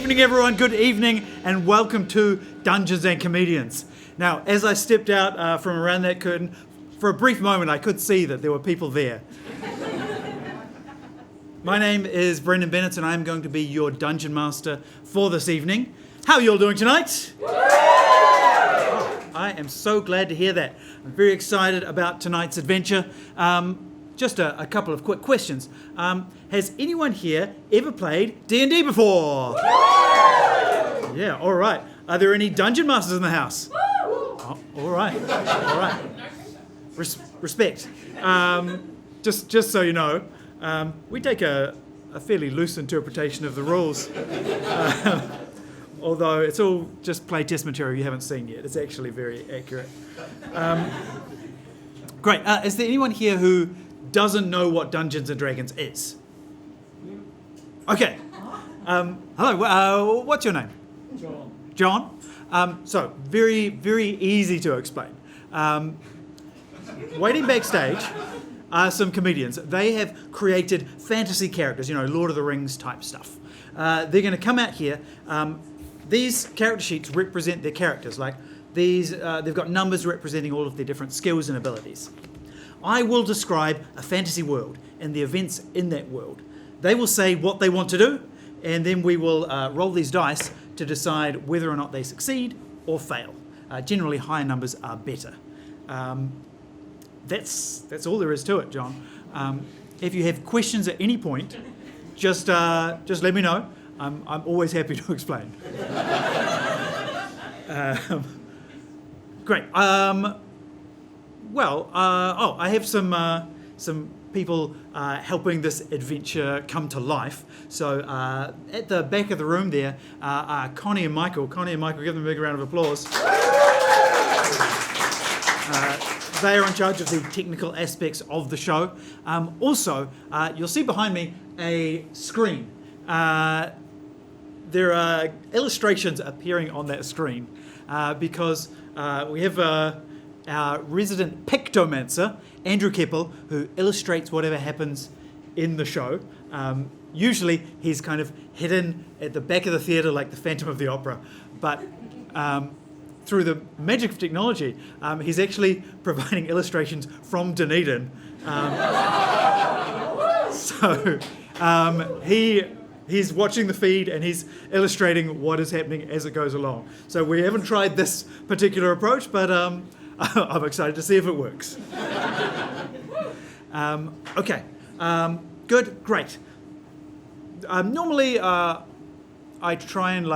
evening, everyone. Good evening, and welcome to Dungeons and Comedians. Now, as I stepped out from around that curtain, for a brief moment, I could see that there were people there. My name is Brendon Bennetts, and I'm going to be your Dungeon Master for this evening. How are you all doing tonight? I am so glad to hear that. I'm very excited about tonight's adventure. Just a couple of quick questions. Has anyone here ever played D&D before? Yeah, all right. Are there any Dungeon Masters in the house? Oh, all right. Respect. Just so you know, we take a fairly loose interpretation of the rules. Although it's all just playtest material you haven't seen yet. It's actually very accurate. Great. Is there anyone here who doesn't know what Dungeons & Dragons is? Okay. Hello. What's your name? John? So, very, very easy to explain. Waiting backstage are some comedians. They have created fantasy characters, Lord of the Rings type stuff. They're going to come out here. These character sheets represent their characters. Like these, they've got numbers representing all of their different skills and abilities. I will describe a fantasy world and the events in that world. They will say what they want to do, and then we will roll these dice to decide whether or not they succeed or fail. Generally, higher numbers are better. That's all there is to it, John. If you have questions at any point, just let me know. I'm always happy to explain. Great. I have some people helping this adventure come to life. So at the back of the room there are Connie and Michael. Connie and Michael, give them a big round of applause. They are in charge of the technical aspects of the show. Also, you'll see behind me a screen. There are illustrations appearing on that screen because we have our resident Pictomancer, Andrew Kepple, who illustrates whatever happens in the show. Usually he's kind of hidden at the back of the theatre like the Phantom of the Opera, but through the magic of technology, he's actually providing illustrations from Dunedin. He's watching the feed and he's illustrating what is happening as it goes along. So we haven't tried this particular approach, but I'm excited to see if it works. Okay, good, great. Normally, I try and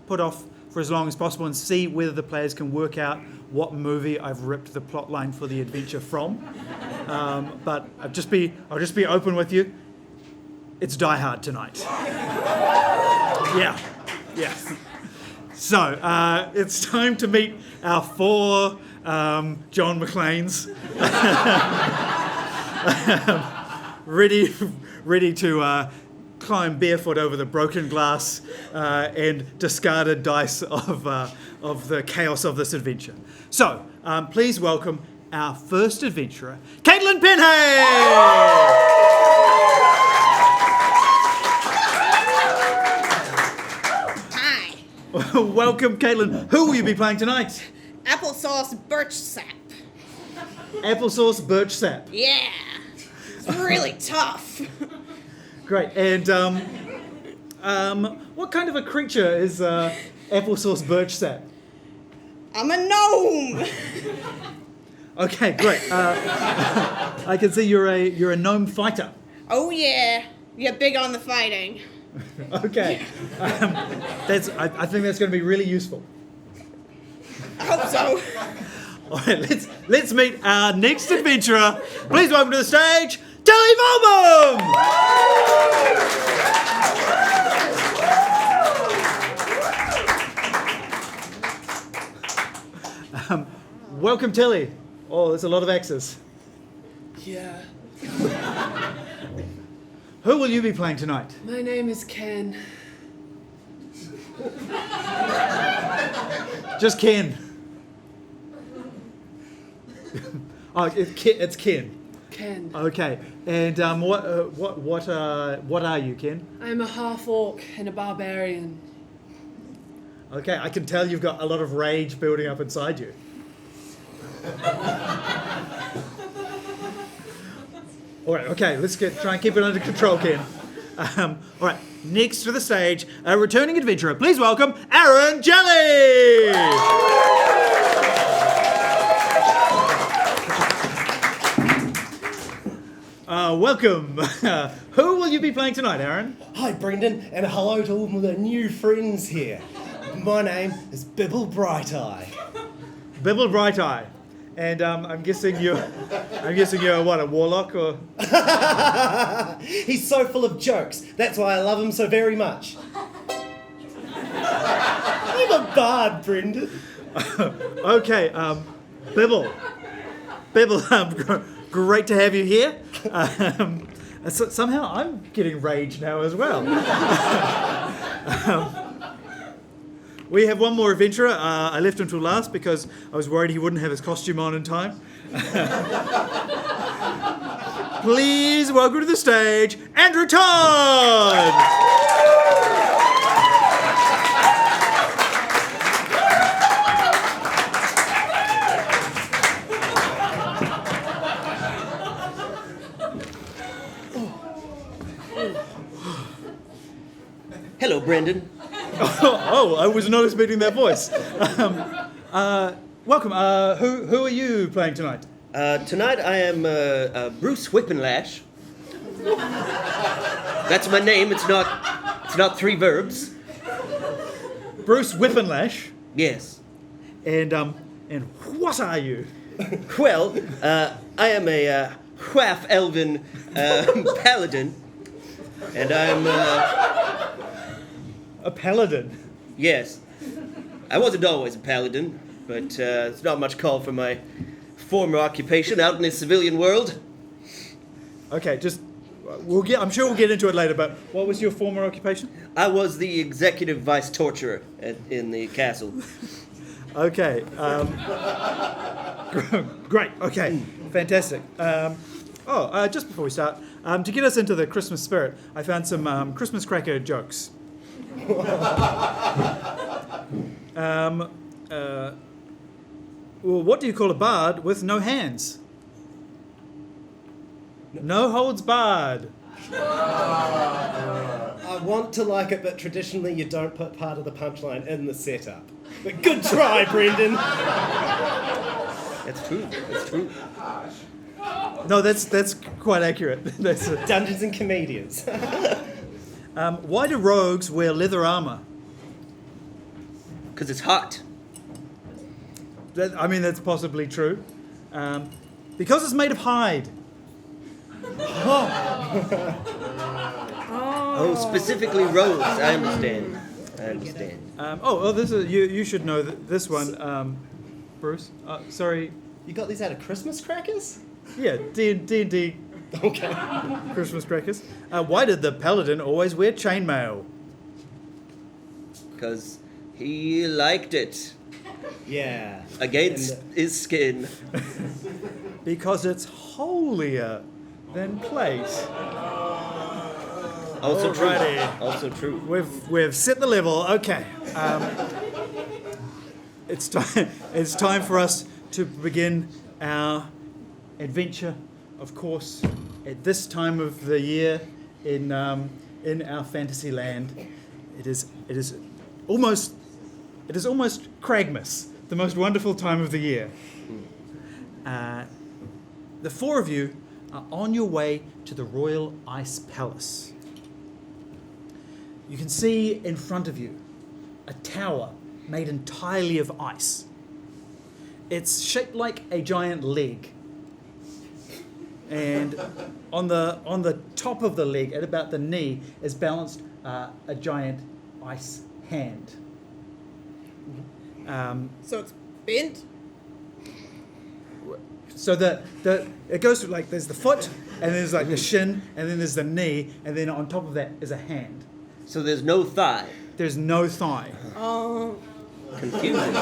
put off for as long as possible and see whether the players can work out what movie I've ripped the plot line for the adventure from. But I'll just be open with you. It's Die Hard tonight. Yeah. So it's time to meet our four John McClanes, ready to climb barefoot over the broken glass and discarded dice of the chaos of this adventure. So please welcome our first adventurer, Penhay. Welcome, Caitlin. Who will you be playing tonight? Applesauce Birchsap. Applesauce Birchsap. Yeah. It's really tough. Great. And what kind of a creature is Applesauce Birchsap? I'm a gnome. Okay, great. I can see you're a gnome fighter. Oh yeah. You're big on the fighting. Okay. I think that's going to be really useful. I hope so. All right, let's meet our next adventurer. Please welcome to the stage, Jelley Walbom! Welcome, Telly. Oh, there's a lot of axes. Yeah. Who will you be playing tonight? My name is Ken. Just Ken. Oh, it's Ken. Ken. Okay, and what are you, Ken? I'm a half-orc and a barbarian. Okay, I can tell you've got a lot of rage building up inside you. All right, okay, let's try and keep it under control, Ken. All right, next to the stage, a returning adventurer. Please welcome Aaron Jelley! Welcome. Who will you be playing tonight, Aaron? Hi, Brendon, and hello to all my new friends here. My name is Bibble Brighteye. Bibble Brighteye. And I'm guessing you're what, a warlock or? He's so full of jokes. That's why I love him so very much. I'm a bard, Brendon. Okay, Bibble, great to have you here. So somehow I'm getting rage now as well. We have one more adventurer. I left him till last because I was worried he wouldn't have his costume on in time. Please welcome to the stage, Andrew Todd! Hello, Brendon. Oh, I was not expecting that voice. Welcome. Who are you playing tonight? Tonight I am Bruce Whippenlash. That's my name. It's not three verbs. Bruce Whippenlash. Yes. And what are you? Well, I am a half-elven paladin, and I'm A paladin. yes. I wasn't always a paladin, but it's not much call for my former occupation out in the civilian world. Okay, I'm sure we'll get into it later, but what was your former occupation? I was the executive vice torturer in the castle. Okay. Great. Okay. Fantastic. Just before we start, to get us into the Christmas spirit, I found some Christmas cracker jokes. Well, what do you call a bard with no hands? No holds barred. I want to like it, but traditionally you don't put part of the punchline in the setup. But good try, Brendon. That's true. That's true. No, that's quite accurate. That's Dungeons and Comedians. why do rogues wear leather armor? Because it's hot. That's possibly true. Because it's made of hide. Oh, specifically rogues. I understand. This is you should know this one, Bruce. Sorry. You got these out of Christmas crackers? Yeah, D&D Okay. Christmas crackers. Why did the paladin always wear chainmail? Because he liked it. Yeah. Against his skin. Because it's holier than plate. Also Alrighty. true. Also true. We've set the level. Okay. It's time for us to begin our adventure. Of course, at this time of the year in our fantasy land, it is almost Cragmas, the most wonderful time of the year. The four of you are on your way to the Royal Ice Palace. You can see in front of you a tower made entirely of ice. It's shaped like a giant leg. And on the top of the leg, at about the knee, is balanced a giant ice hand. So it's bent? So it goes through, like, there's the foot, and then there's like the shin, and then there's the knee, and then on top of that is a hand. So there's no thigh. There's no thigh. Confusing.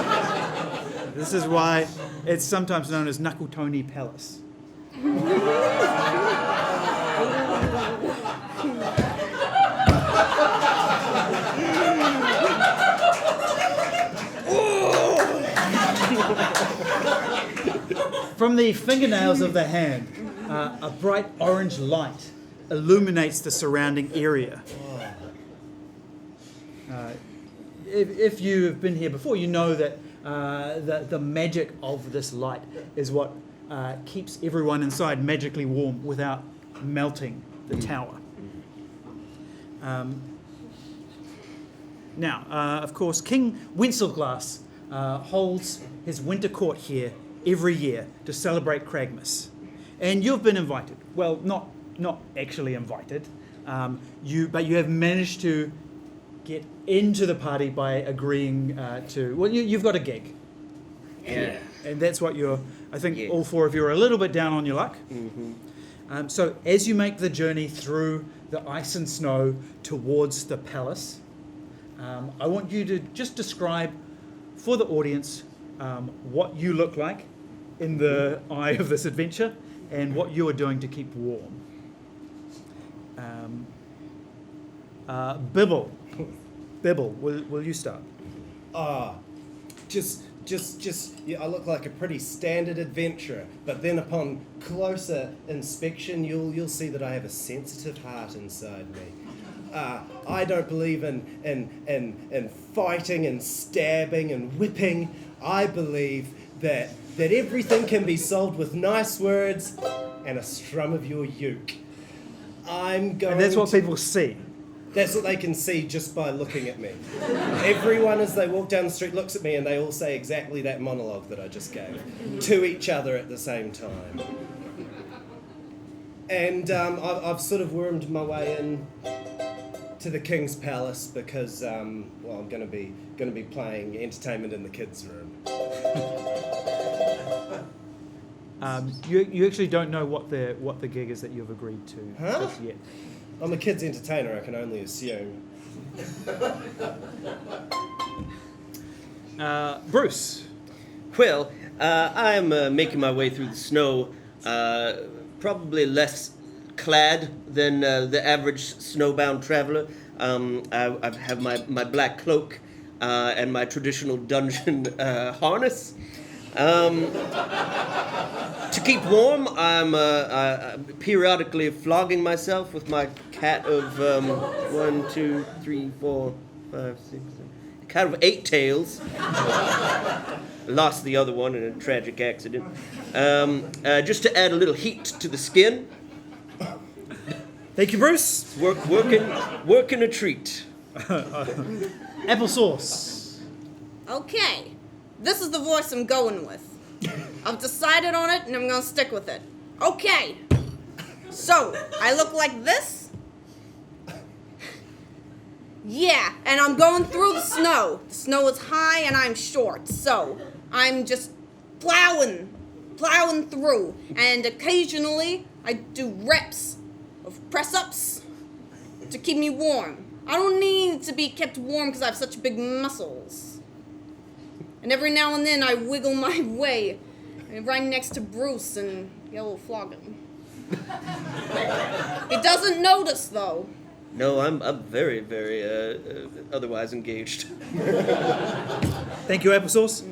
This is why it's sometimes known as Nakutoni Palace. From the fingernails of the hand, a bright orange light illuminates the surrounding area. If you have been here before, you know that the magic of this light is what keeps everyone inside magically warm without melting the tower. Now, of course, King Wenceslas holds his winter court here every year to celebrate Cragmas. And you've been invited. Well, not actually invited, but you have managed to get into the party by agreeing you've got a gig. Yeah. And that's what I think Yeah. all four of you are a little bit down on your luck. Mm-hmm. So as you make the journey through the ice and snow towards the palace, I want you to just describe for the audience what you look like in the eye of this adventure and what you are doing to keep warm. Bibble, will you start? Just, yeah, I look like a pretty standard adventurer, but then upon closer inspection, you'll see that I have a sensitive heart inside me. I don't believe in fighting and stabbing and whipping. I believe that everything can be solved with nice words and a strum of your uke. And that's what people see. That's what they can see just by looking at me. Everyone, as they walk down the street, looks at me and they all say exactly that monologue that I just gave to each other at the same time. And I've sort of wormed my way in to the King's Palace because, I'm going to be playing entertainment in the kids' room. You actually don't know what the gig is that you've agreed to just yet. I'm a kid's entertainer, I can only assume. Bruce. Well, I'm making my way through the snow, probably less clad than the average snowbound traveler. I have my black cloak and my traditional dungeon harness. To keep warm, I'm periodically flogging myself with my cat of 1, 2, 3, 4, 5, 6, 7, cat of 8 tails. Lost the other one in a tragic accident. Just to add a little heat to the skin. Thank you, Bruce. Working a treat. Applesauce. Okay, this is the voice I'm going with. I've decided on it, and I'm gonna stick with it. Okay, so I look like this? Yeah, and I'm going through the snow. The snow is high, and I'm short, so I'm just plowing through. And occasionally, I do reps of press-ups to keep me warm. I don't need to be kept warm because I have such big muscles. And every now and then I wiggle my way right next to Bruce and yell flog him. He doesn't notice though. No, I'm very, very otherwise engaged. Thank you, Applesauce.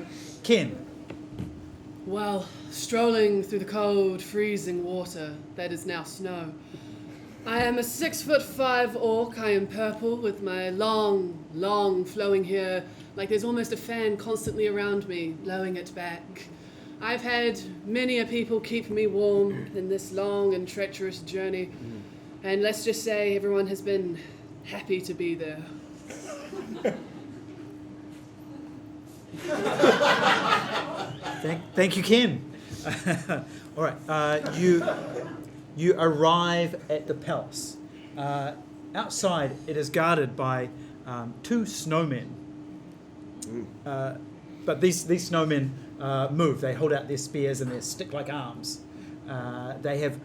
Ken. Well, strolling through the cold, freezing water that is now snow. I am a 6'5" orc. I am purple with my long flowing hair, like there's almost a fan constantly around me, blowing it back. I've had many a people keep me warm in this long and treacherous journey, and let's just say everyone has been happy to be there. Thank you, Ken. All right, you arrive at the palace. Outside, it is guarded by 2 snowmen. But these snowmen move. They hold out their spears and their stick-like arms. They have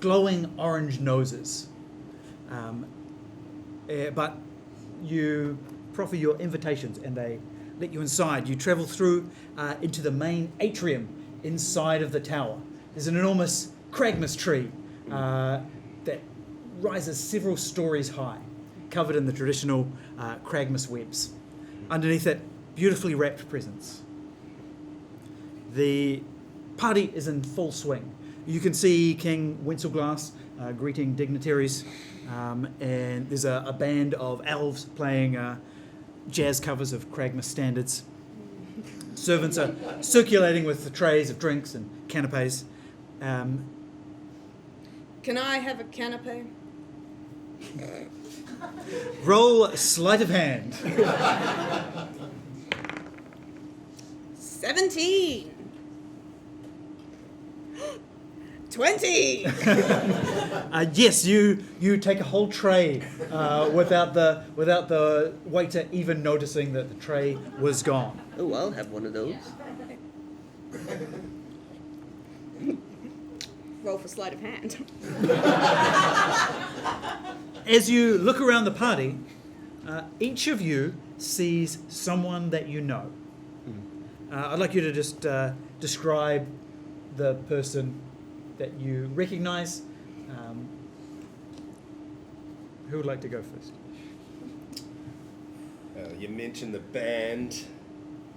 glowing orange noses. But you proffer your invitations and they let you inside. You travel through into the main atrium inside of the tower. There's an enormous Cragmas tree that rises several stories high, covered in the traditional Cragmas webs. Underneath it, beautifully wrapped presents. The party is in full swing. You can see King Wenceslas greeting dignitaries, and there's a band of elves playing jazz covers of Cragmas standards. Servants are circulating with the trays of drinks and canapes. Can I have a canapé? Roll sleight of hand. 17. 20. Yes, you take a whole tray without the waiter even noticing that the tray was gone. Oh, I'll have one of those. Roll for sleight of hand. As you look around the party, each of you sees someone that you know. I'd like you to just describe the person that you recognize. Who would like to go first? You mentioned the band,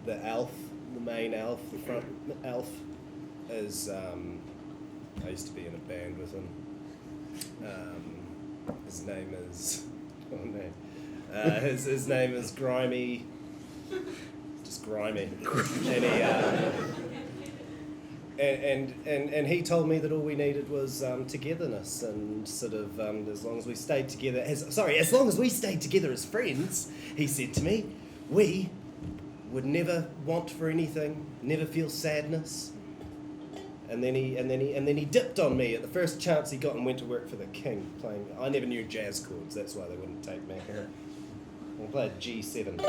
the elf, the main elf, the front elf is. I used to be in a band with him. His name is. Oh no. His name is Grimy. Just Grimy. And he told me that all we needed was togetherness and sort of as long as we stayed together as long as we stayed together as friends, he said to me, we would never want for anything, never feel sadness. And then he dipped on me at the first chance he got and went to work for the king playing. I never knew jazz chords, that's why they wouldn't take me. I played G7.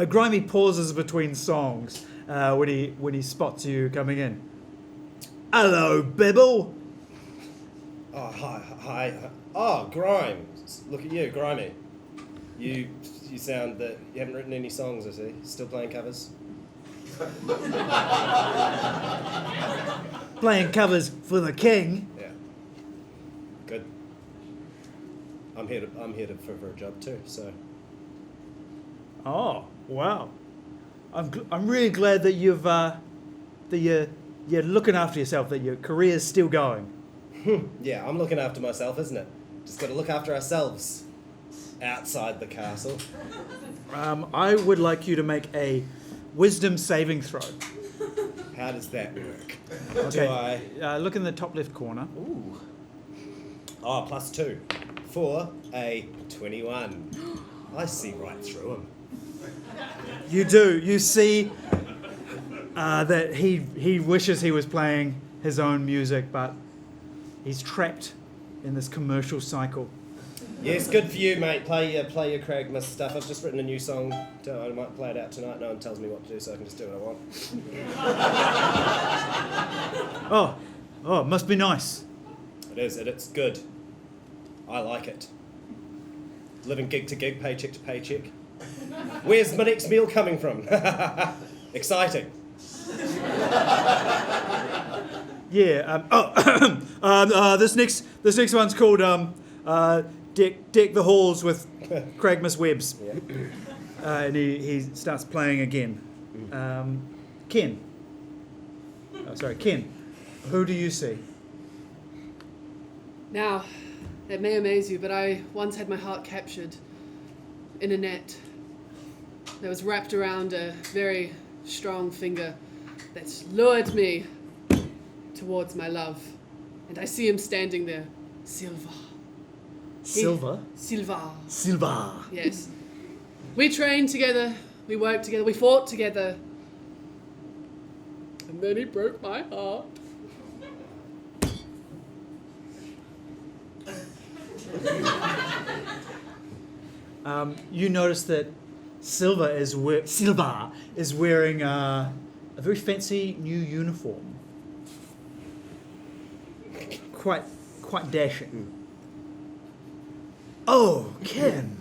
Grimy pauses between songs when he spots you coming in. Hello, Bibble. Oh, hi. Oh, Grimes. Look at you, Grimy. You sound that you haven't written any songs, I see. Still playing covers? Playing covers for the king. Yeah. Good. I'm here for a job too, so. Oh, wow. I'm really glad that you're looking after yourself, that your career's still going. Yeah, I'm looking after myself, isn't it? Just got to look after ourselves outside the castle. I would like you to make a wisdom saving throw. How does that work? Okay. Do I? Look in the top left corner. Ooh. Oh, +2 for a 21. I see right through him. You do. You see that he wishes he was playing his own music, but he's trapped in this commercial cycle. Yes, good for you, mate. Play your Cragmas stuff. I've just written a new song. I might play it out tonight. No one tells me what to do, so I can just do what I want. Oh, it must be nice. It is. It's good. I like it. Living gig to gig, paycheck to paycheck. Where's my next meal coming from? Exciting. Yeah. This next one's called Deck the Halls with Cragmas Webs. Yeah. And he starts playing again. Ken. Ken. Who do you see? Now, it may amaze you, but I once had my heart captured in a net that was wrapped around a very strong finger that's lured me towards my love. And I see him standing there. Silva. Silva? Silva. Yes. We trained together, we worked together, we fought together. And then he broke my heart. You notice that Silva is wearing a very fancy new uniform. Quite dashing. Oh, Ken.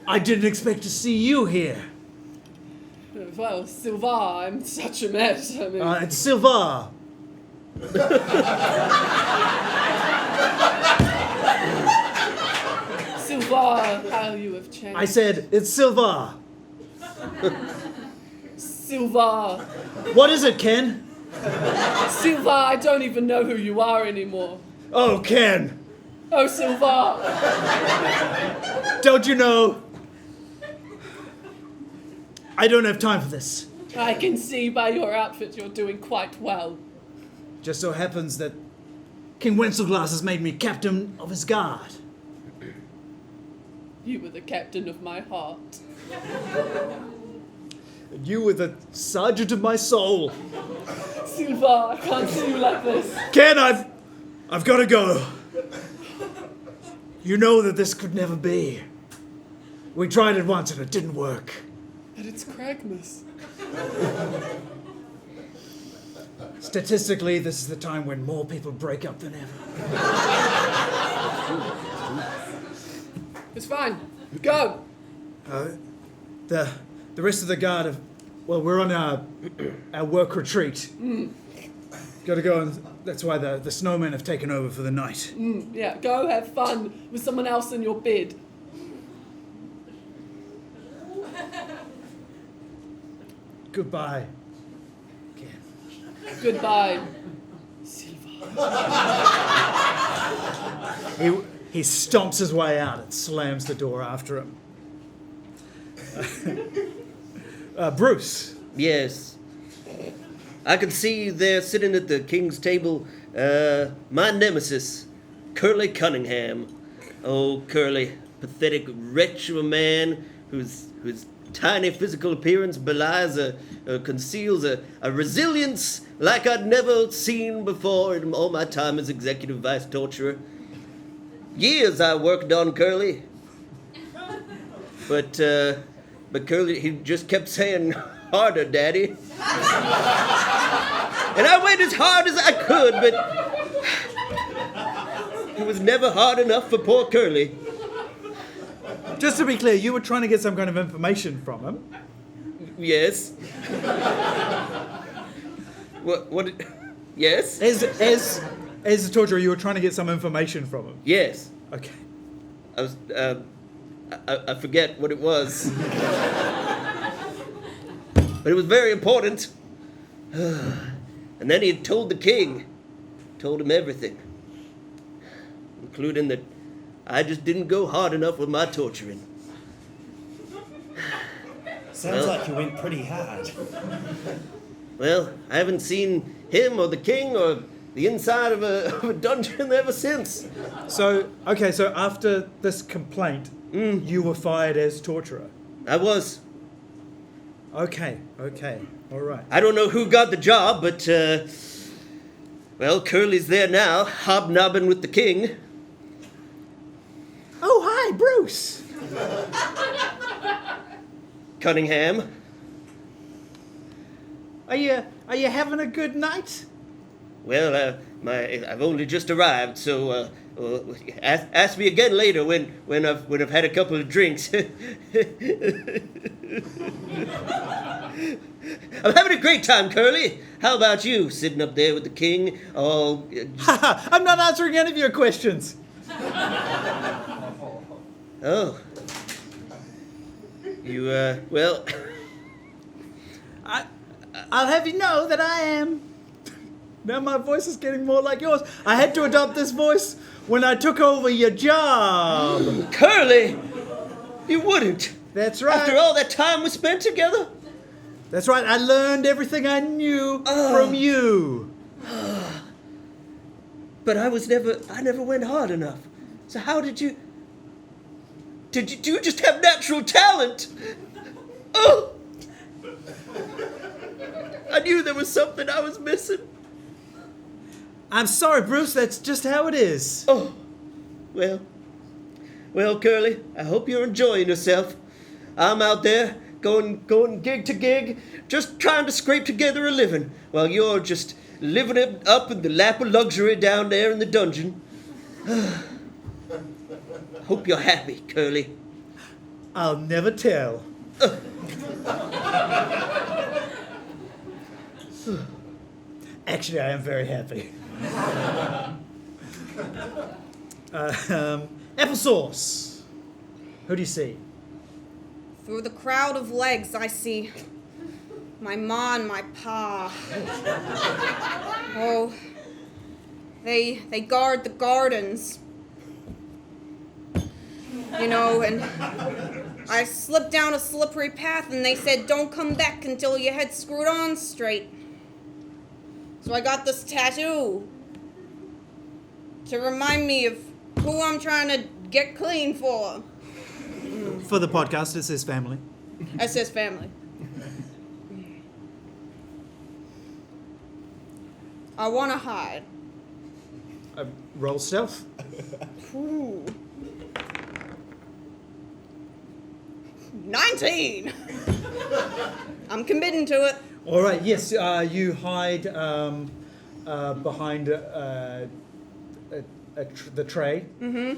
I didn't expect to see you here. Well, Silva, I'm such a mess. I mean, It's Silva. How you have changed. I said, it's Silvar. Silvar. What is it, Ken? Silvar, I don't even know who you are anymore. Oh, Ken. Oh, Silvar. Don't you know? I don't have time for this. I can see by your outfit you're doing quite well. Just so happens that King Wenceslas has made me captain of his guard. You were the captain of my heart. And you were the sergeant of my soul. Silvar, I can't see you like this. Ken, I've got to go. You know that this could never be. We tried it once and it didn't work. But it's Cragmas. Statistically, this is the time when more people break up than ever. It's fine. Go. The rest of the guard have... Well, we're on our work retreat. Got to go, and that's why the snowmen have taken over for the night. Yeah, go have fun with someone else in your bed. Goodbye. Ken. Goodbye, Silvar. He stomps his way out and slams the door after him. Bruce. Yes. I can see you there sitting at the king's table. My nemesis, Curly Cunningham. Oh, Curly, pathetic wretch of a man whose tiny physical appearance belies conceals a resilience like I'd never seen before in all my time as executive vice torturer. Years I worked on Curly. But Curly, he just kept saying, harder, Daddy. And I went as hard as I could, but it was never hard enough for poor Curly. Just to be clear, you were trying to get some kind of information from him. Yes. What? Yes? As a torturer, you were trying to get some information from him. Yes. Okay. I was, I forget what it was. But it was very important. And then he had told the king, told him everything, including that I just didn't go hard enough with my torturing. Sounds like you went pretty hard. Well, I haven't seen him or the king or the inside of a dungeon ever since. So after this complaint, you were fired as torturer. I was. Okay, all right. I don't know who got the job, but, well, Curly's there now, hobnobbing with the king. Oh, hi, Bruce. Cunningham. Are you having a good night? Well, I've only just arrived, so ask me again later when I've had a couple of drinks. I'm having a great time, Curly. How about you, sitting up there with the king? Oh, I'm not answering any of your questions. oh. You well. I'll have you know that I am. Now my voice is getting more like yours. I had to adopt this voice when I took over your job. Curly, you wouldn't. That's right. After all that time we spent together. That's right. I learned everything I knew from you. But I never went hard enough. So how did you just have natural talent? Oh! I knew there was something I was missing. I'm sorry, Bruce. That's just how it is. Oh, well, Curly, I hope you're enjoying yourself. I'm out there going gig to gig, just trying to scrape together a living, while you're just living it up in the lap of luxury down there in the dungeon. Hope you're happy, Curly. I'll never tell. Actually, I am very happy. Applesauce. Who do you see? Through the crowd of legs, I see my ma and my pa. Oh, they guard the gardens. You know, and I slipped down a slippery path and they said, don't come back until your head's screwed on straight. So I got this tattoo to remind me of who I'm trying to get clean for. For the podcast, it says family. It says family. I want to hide. Roll stealth. Ooh. 19! I'm committing to it. All right, yes, you hide behind the tray. The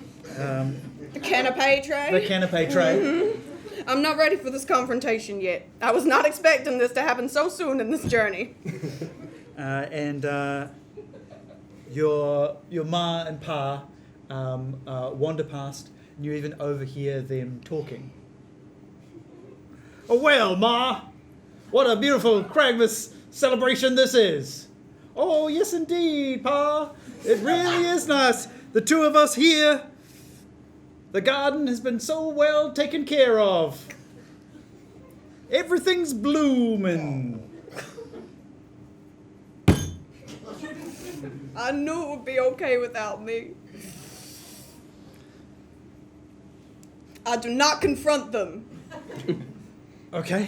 canapé tray. The canapé tray. I'm not ready for this confrontation yet. I was not expecting this to happen so soon in this journey. And your ma and pa wander past, and you even overhear them talking. Oh, well, Ma, what a beautiful Cragmas celebration this is. Oh, yes, indeed, Pa. It really is nice. The two of us here. The garden has been so well taken care of. Everything's blooming. I knew it would be okay without me. I do not confront them. Okay.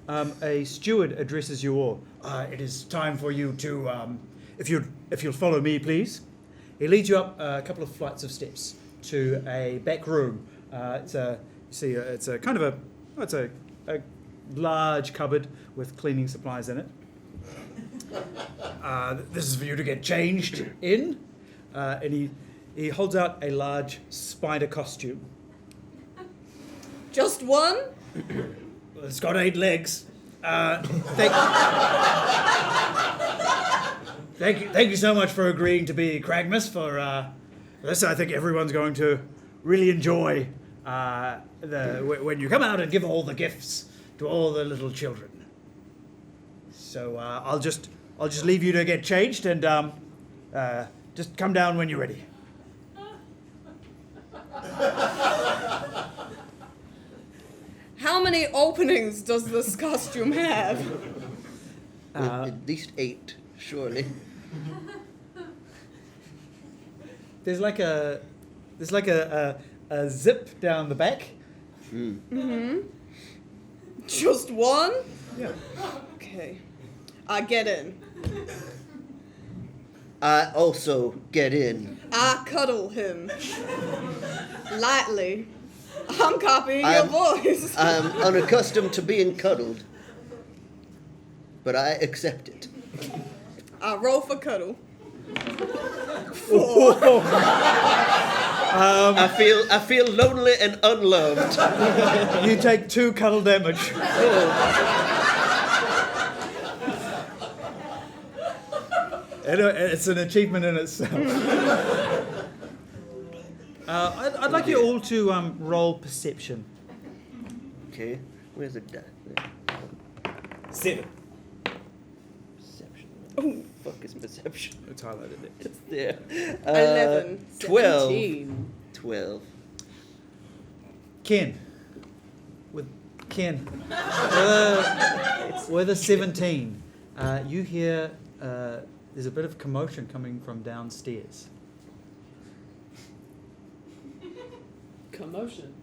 A steward addresses you all. It is time for you to, if you'll follow me, please. He leads you up a couple of flights of steps to a back room. It's a large cupboard with cleaning supplies in it. This is for you to get changed in. And he holds out a large spider costume. Just one? It's got 8 legs. Thank you so much for agreeing to be Cragmas for this. I think everyone's going to really enjoy when you come out and give all the gifts to all the little children. So I'll just leave you to get changed and just come down when you're ready. How many openings does this costume have? At least 8, surely. There's like a zip down the back. Just one? Yeah. Okay. I get in. I also get in. I cuddle him. Lightly. I'm copying your voice. I'm unaccustomed to being cuddled, but I accept it. I roll for cuddle. I feel lonely and unloved. You take 2 cuddle damage. It's an achievement in itself. I'd like you all to roll perception. Okay, where's the die? 7. Perception. Oh, fuck is perception? It's highlighted there. It's there. 11. 12. 17. 12. Ken. With a 17. You hear there's a bit of commotion coming from downstairs. Commotion.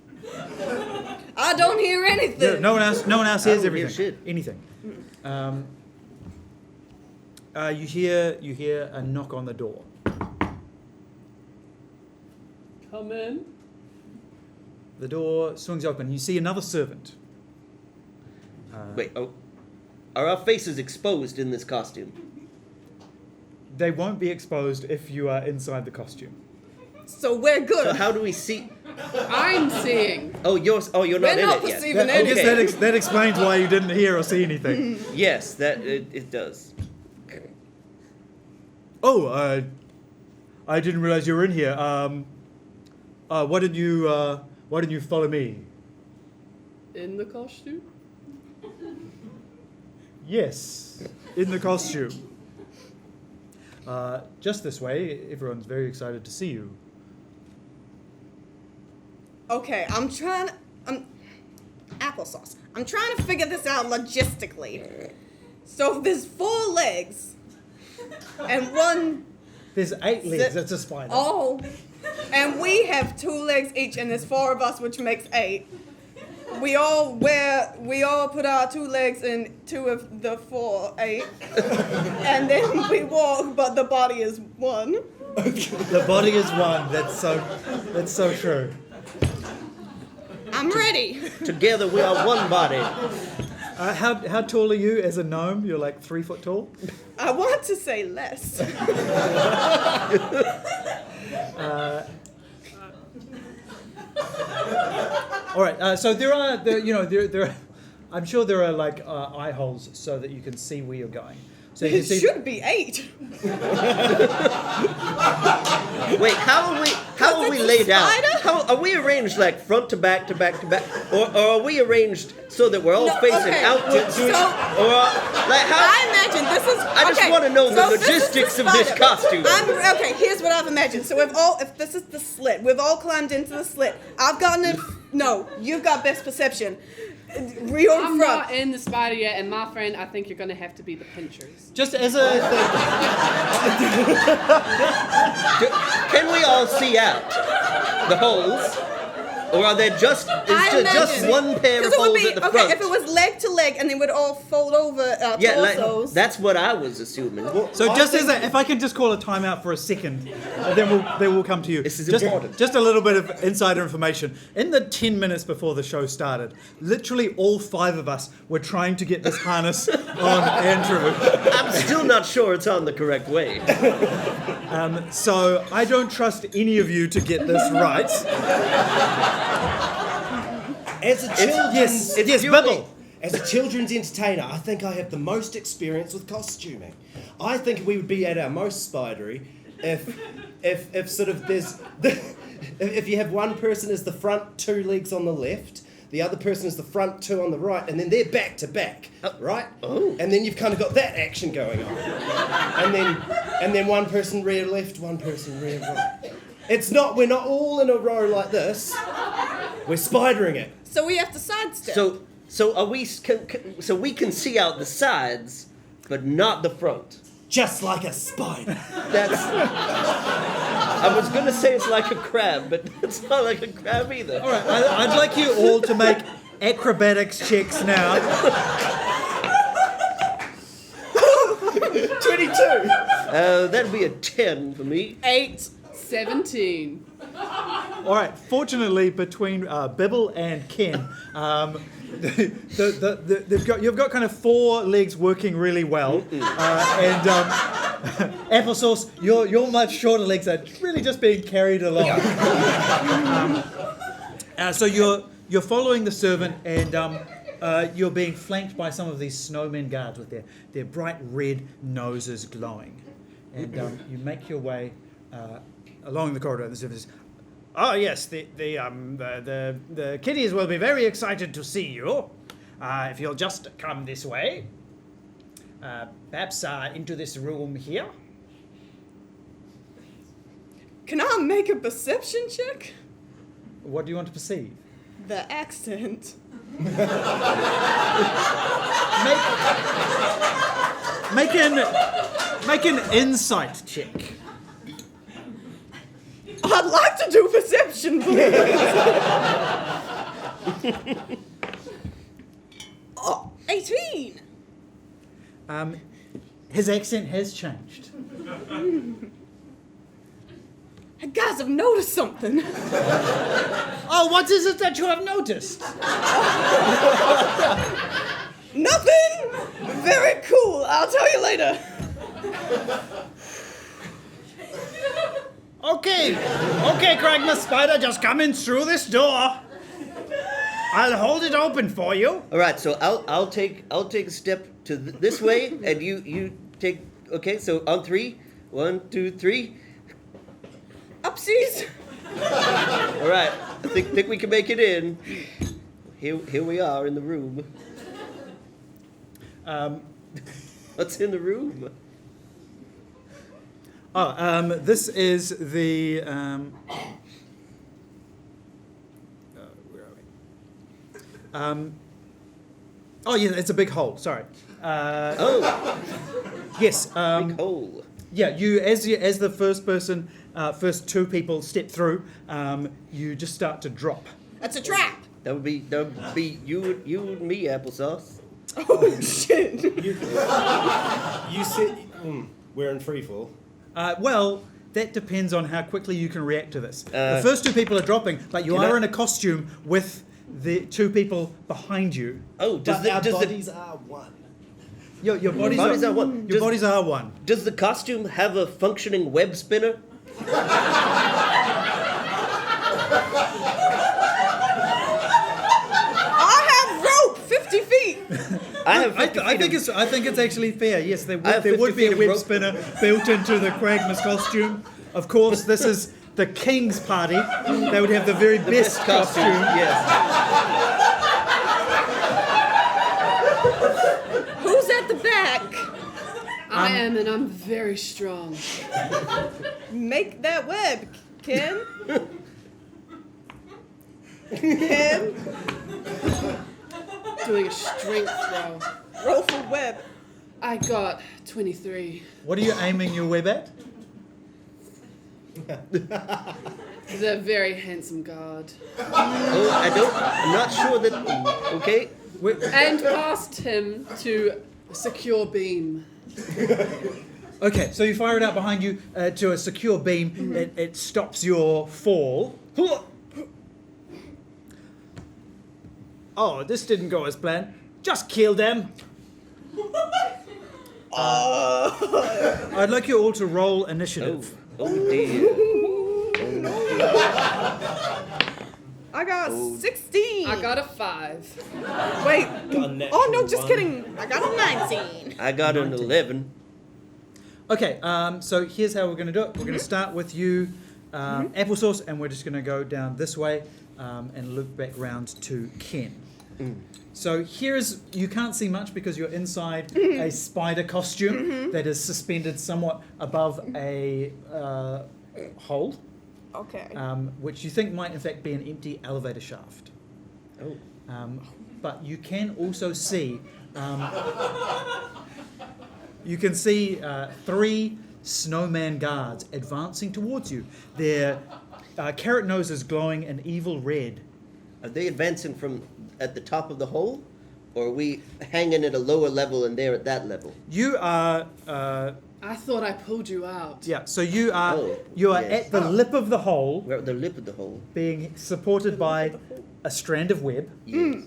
I don't hear anything. No one else hears don't hear everything. shit. Anything. You hear a knock on the door. Come in. The door swings open. You see another servant. Wait, are our faces exposed in this costume? They won't be exposed if you are inside the costume. So we're good. So how do we see? I'm seeing. You're not We're in not it yet. perceiving I guess anything. that explains why you didn't hear or see anything. Yes, that it does. Oh, I didn't realize you were in here. Why didn't you follow me? In the costume? Yes, in the costume. Just this way. Everyone's very excited to see you. Okay, Applesauce. I'm trying to figure this out logistically. So if there's 4 legs and one... There's 8 legs. That's a spider. Oh, and we have 2 legs each, and there's 4 of us, which makes 8. We all put our 2 legs in 2 of the 4, 8, and then we walk, but the body is 1. The body is 1. That's so true. I'm ready. Together we are one body. How tall are you as a gnome? You're like 3 foot tall? I want to say less. All right. So there are, I'm sure there are like eye holes so that you can see where you're going. So you It can see. should be 8. Wait, how are we it's a laid out? spider? How are we arranged like front to back to back to back, or are we arranged so that we're all No, facing okay. out to, So- or like how? I imagine this is. I just okay, wanna know the so this is logistics of this spider. costume. Okay, here's what I've imagined. So if this is the slit, we've all climbed into the slit. I've gotten it. No, you've got best perception. Real I'm front. not in the spider yet, and my friend, I think you're going to have to be the pinchers. Just as a. Can we all see out the holes, or are there just imagine- one pair of 'Cause it would holes be at the okay front? if it was leg to leg and they would all fold over our Yeah, like torsos. that's what I was assuming. So just as if I can just call a timeout for a second, then we'll come to you. This is just, important. Just a little bit of insider information. In the 10 minutes before the show started, literally all 5 of us were trying to get this harness on Andrew. I'm still not sure it's on the correct way. So I don't trust any of you to get this right. As a children's, Yes, purely- Bibble. as a children's entertainer, I think I have the most experience with costuming. I think we would be at our most spidery if sort of if you have one person as the front 2 legs on the left, the other person is the front 2 on the right, and then they're back to back, right? Oh. And then you've kind of got that action going on. And then one person rear left, one person rear right. We're not all in a row like this. We're spidering it. So we have to sidestep. So are we? So we can see out the sides, but not the front. Just like a spider. That's. I was gonna say it's like a crab, but it's not like a crab either. All right, I'd like you all to make acrobatics checks now. 22. That'd be a 10 for me. 8. 17. All right. Fortunately, between Bibble and Ken, you've got kind of 4 legs working really well, and Applesauce, your much shorter legs are really just being carried along. So you're following the servant, and you're being flanked by some of these snowmen guards with their bright red noses glowing, and you make your way along the corridor. And the servant says, "Oh yes, the kiddies will be very excited to see you. If you'll just come this way, perhaps into this room here." Can I make a perception check? What do you want to perceive? The accent. Make an insight check. I'd like to do perception, please. 18. His accent has changed. You guys have noticed something. Oh, what is it that you have noticed? Nothing. Very cool. I'll tell you later. Okay, Cragmas Spider, just come in through this door. I'll hold it open for you. All right, so I'll take a step to this way, and you take. Okay, so on 3, 1, 2, 3. Upsies. All right, I think we can make it in. Here we are in the room. What's in the room? This is the. Where are we? Yeah, it's a big hole. Sorry. Yes. Big hole. Yeah, as the first person, first two people step through, you just start to drop. That's a trap. That would be you and me, Applesauce. Oh shit. You said we're in free fall. Well, that depends on how quickly you can react to this. The first two people are dropping, but you are in a costume with the two people behind you. Oh, But our bodies are one. Your bodies are one. Your bodies are one. Does the costume have a functioning web spinner? I have rope 50 feet. I have. 50 I think it's actually fair. Yes, there would be a 50 feet of web rope. spinner built into the Cragmas costume. Of course, this is the king's party. They would have the very best costume. Yes. Who's at the back? I am, and I'm very strong. Make that web, Ken. Ken, Doing a strength throw. roll for web. I got 23. What are you aiming your web at? The very handsome guard. Oh, I'm not sure that. Okay. And past him to a secure beam. Okay, so you fire it out behind you to a secure beam. It stops your fall. Oh, this didn't go as planned. Just kill them. I'd like you all to roll initiative. Oh dear. I got 16. I got a 5. Wait. Got a natural Oh no, just one. kidding. I got a 19. I got an 11. Okay, so here's how we're going to do it. We're going to start with you, Applesauce, and we're just going to go down this way and loop back round to Ken. So you can't see much because you're inside a spider costume that is suspended somewhat above a hole, Okay. which you think might in fact be an empty elevator shaft. Oh. But you can also see, you can see 3 snowman guards advancing towards you. Their carrot noses glowing an evil red. Are they advancing from at the top of the hole, or are we hanging at a lower level and they're at that level? You are, I thought I pulled you out. yeah. So you are, Oh, you are yes. at the lip of the hole, We're at the lip of the hole. being supported by a strand of web. Yes.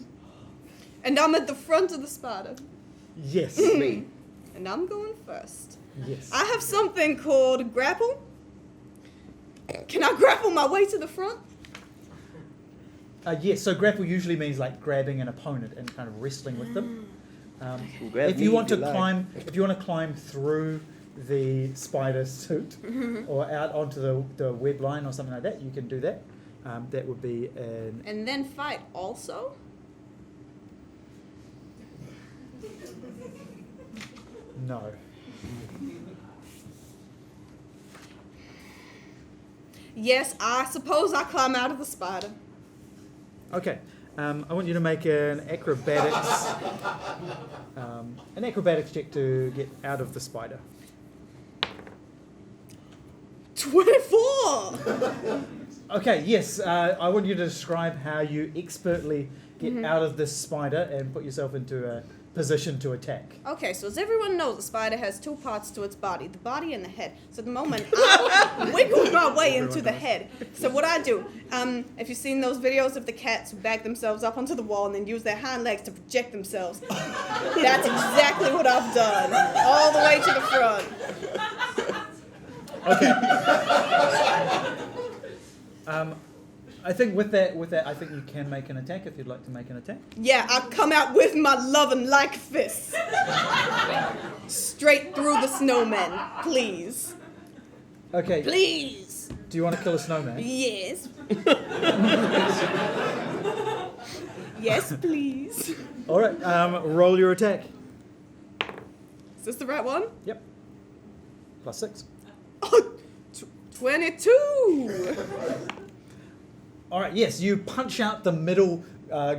And I'm at the front of the spider. Yes. Me. And I'm going first. Yes. I have something called grapple. Can I grapple my way to the front? Yes. So grapple usually means like grabbing an opponent and kind of wrestling with them. Grab If me you want to like. climb through the spider suit or out onto the web line or something like that, you can do that. That would be an And then fight also? no. Yes, I suppose I climb out of the spider. Okay. I want you to make an acrobatics check to get out of the spider. 24! Okay, yes. I want you to describe how you expertly get out of this spider and put yourself into a position to attack. Okay, so as everyone knows, the spider has 2 parts to its body, the body and the head. So at the moment, I wiggle my way into the head. So what I do, if you've seen those videos of the cats who back themselves up onto the wall and then use their hind legs to project themselves, that's exactly what I've done, all the way to the front. I think with that, I think you can make an attack if you'd like to make an attack. Yeah, I come out with my loving like fists. Straight through the snowmen, please. Okay. Please. Do you want to kill a snowman? Yes. Yes, please. All right. Roll your attack. Is this the right one? Yep. +6. Oh, 22. All right. Yes, you punch out the middle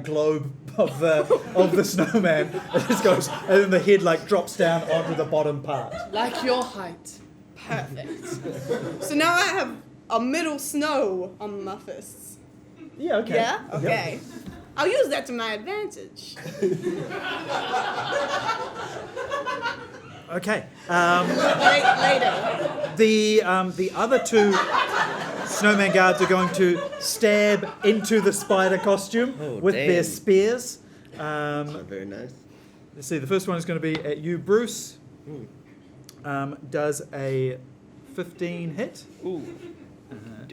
globe of the snowman. It just goes, and then the head like drops down onto the bottom part. Like your height. Perfect. So now I have a middle snow on my fists. Yeah. Okay. Yeah? Yep. Okay. I'll use that to my advantage. Okay. Later. The other two snowman guards are going to stab into the spider costume with their damn. spears. Not very nice. Let's see. The first one is going to be at you, Bruce. Does a 15 hit? Ooh.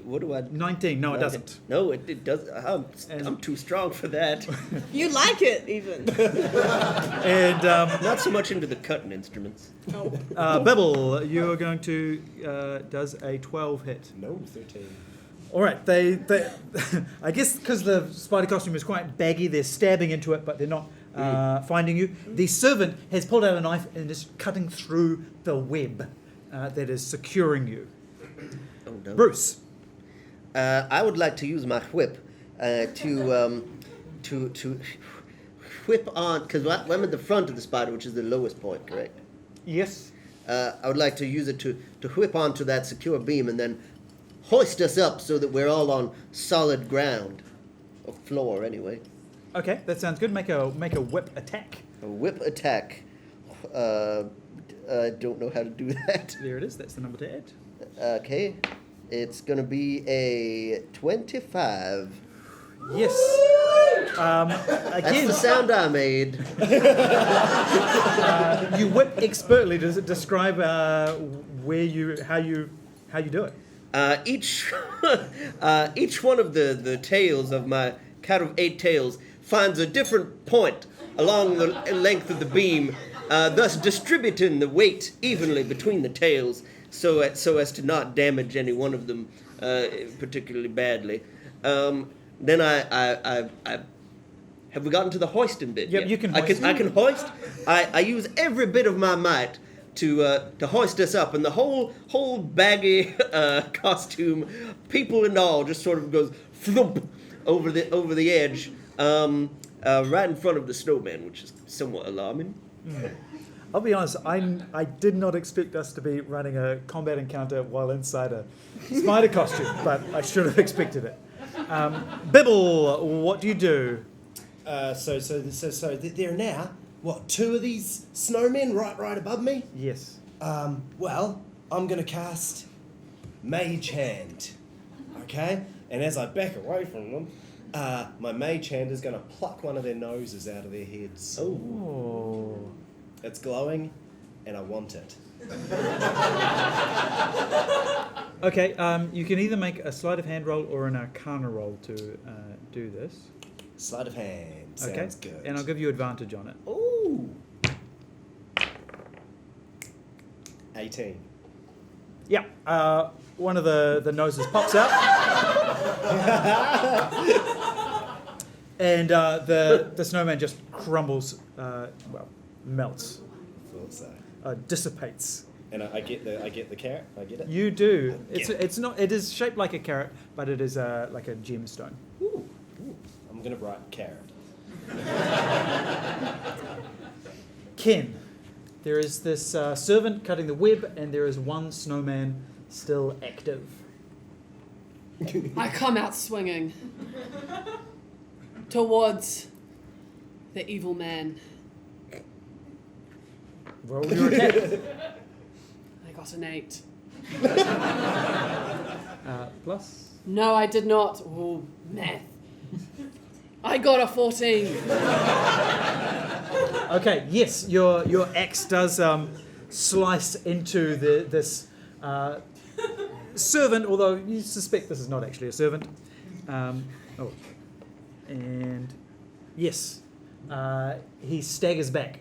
What do I? 19. No, it doesn't. No, it does. I'm too strong for that. You like it, even. And Not so much into the cutting instruments. Bibble, you are going to does a 12 hit. No, 13. All right, they I guess because the spider costume is quite baggy, they're stabbing into it, but they're not finding you. The servant has pulled out a knife and is cutting through the web that is securing you. Oh no. Bruce. I would like to use my whip to whip on, because I'm at the front of the spider, which is the lowest point, correct? Yes. I would like to use it to whip onto that secure beam and then hoist us up so that we're all on solid ground, or floor anyway. Okay, that sounds good. Make a whip attack. A whip attack. I don't know how to do that. There it is. That's the number to add. Okay, it's gonna be a 25. Yes. That's Again, the sound I made. you whip expertly. Does it describe how you do it? Each one of the tails of my cat of 8 tails finds a different point along the length of the beam, thus distributing the weight evenly between the tails, so as to not damage any one of them particularly badly. Then I have we gotten to the hoisting bit? Yep, yet? you can I hoist. can hoist. I use every bit of my might to hoist us up, and the whole baggy costume, people and all, just sort of goes thump over the edge, right in front of the snowman, which is somewhat alarming. I'll be honest, I did not expect us to be running a combat encounter while inside a spider costume, but I should have expected it. Bibble, what do you do? So there are now, what, 2 of these snowmen right above me? Yes. Well, I'm going to cast Mage Hand, okay? And as I back away from them, my Mage Hand is going to pluck one of their noses out of their heads. Oh. It's glowing, and I want it. Okay, you can either make a sleight of hand roll or an arcana roll to do this. Sleight of hand sounds good. And I'll give you advantage on it. Ooh. 18. Yeah, one of the noses pops out. And the snowman just crumbles, melts, Thought so. dissipates. And I get the carrot. I get it. You do. Get It's not. It is shaped like a carrot, but it is like a gemstone. Ooh. I'm gonna write carrot. Ken, there is this servant cutting the web, and there is one snowman still active. I come out swinging towards the evil man. Roll your attack. I got an 8. Plus. No, I did not. Oh, math. I got a 14. Okay. Yes, your axe does slice into this servant, although you suspect this is not actually a servant. And yes, he staggers back,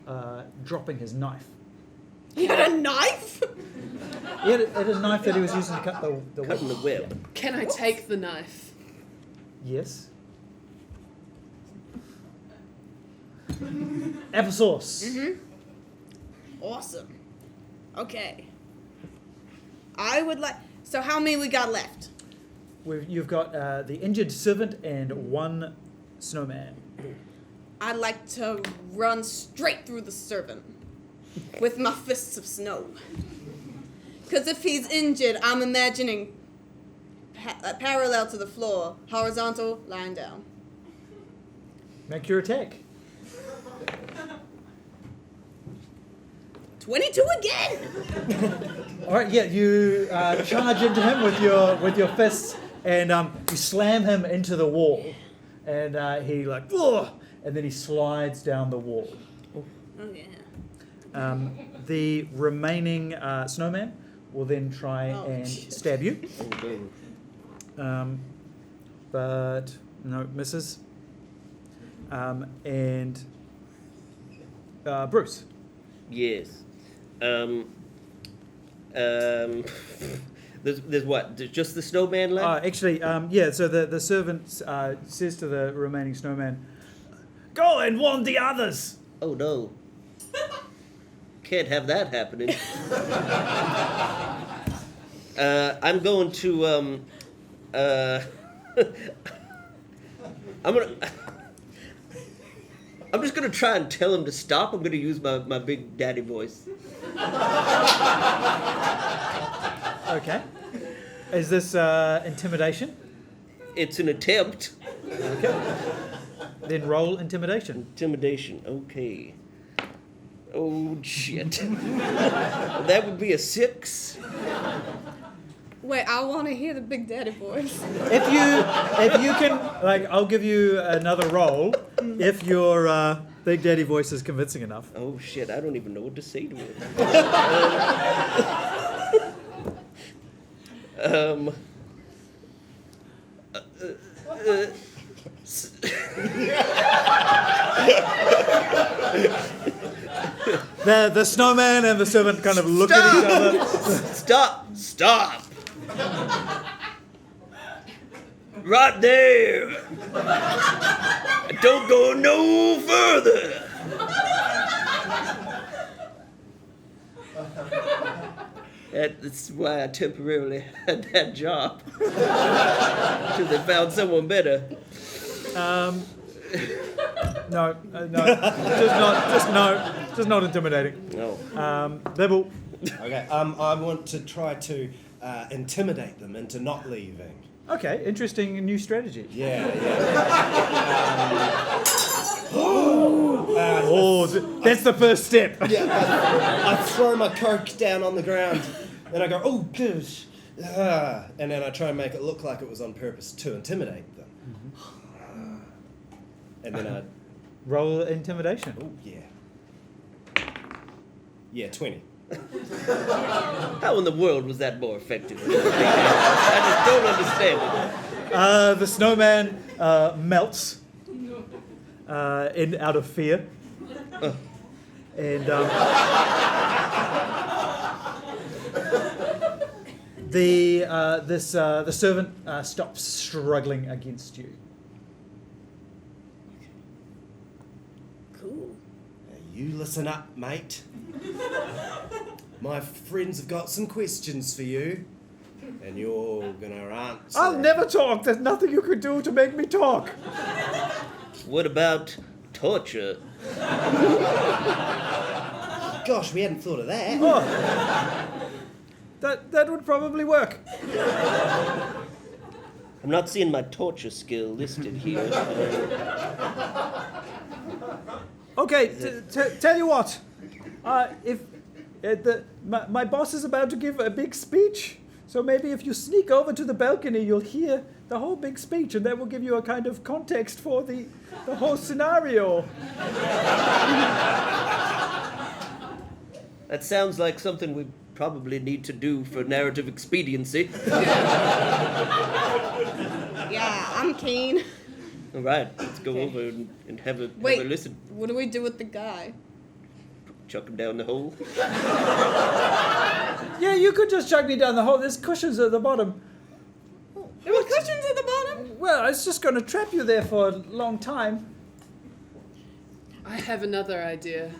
dropping his knife. You had a knife? He had a knife that he was using to cut the whip. Cutting the whip. Can I take the knife? Yes. Applesauce. Awesome. Okay. I would like. So how many we got left? You've got the injured servant and one snowman. I'd like to run straight through the servant with my fists of snow. Because if he's injured, I'm imagining parallel to the floor, horizontal, lying down. Make your attack. 22 again! All right, yeah, you charge into him with your fists, and you slam him into the wall, and he like, ugh, and then he slides down the wall. Oh yeah. The remaining snowman will then try and stab you, but no, misses. And Bruce. Yes. There's what? Just the snowman left? Actually, yeah, so the servant says to the remaining snowman, "Go and warn the others!" Oh no. Can't have that happening. I'm going to I'm just gonna try and tell him to stop. I'm gonna use my big daddy voice. Okay. Is this intimidation? It's an attempt. Okay. Then roll intimidation. Intimidation, okay. Oh shit. That would be a 6. Wait, I want to hear the Big Daddy voice. If you can, like, I'll give you another roll if your Big Daddy voice is convincing enough. Oh shit, I don't even know what to say to him. The snowman and the servant kind of look at each other. Stop! Right there! Don't go no further! That's why I temporarily had that job. Until they found someone better. No, just not intimidating. No. Bibble. Okay, I want to try to intimidate them into not leaving. Okay, interesting new strategy. Yeah. That's the first step. I throw my Coke down on the ground, and I go, oh, gosh. And then I try and make it look like it was on purpose to intimidate them. And then I... Roll intimidation. Oh, yeah. Yeah, 20. How in the world was that more effective? I just don't understand it. The snowman melts out of fear. And the servant stops struggling against you. Cool. Now you listen up, mate. My friends have got some questions for you, and you're gonna answer. I'll never talk. There's nothing you can do to make me talk. What about torture? Gosh, we hadn't thought of that. Oh, that would probably work. I'm not seeing my torture skill listed here. Okay, tell you what. My boss is about to give a big speech, so maybe if you sneak over to the balcony, you'll hear the whole big speech, and that will give you a kind of context for the whole scenario. That sounds like something we probably need to do for narrative expediency. Yeah, I'm keen. All right, let's go over and have a listen. What do we do with the guy? chuck him down the hole. Yeah, you could just chuck me down the hole. There's cushions at the bottom. There were cushions at the bottom. Well, it's just going to trap you there for a long time. I have another idea.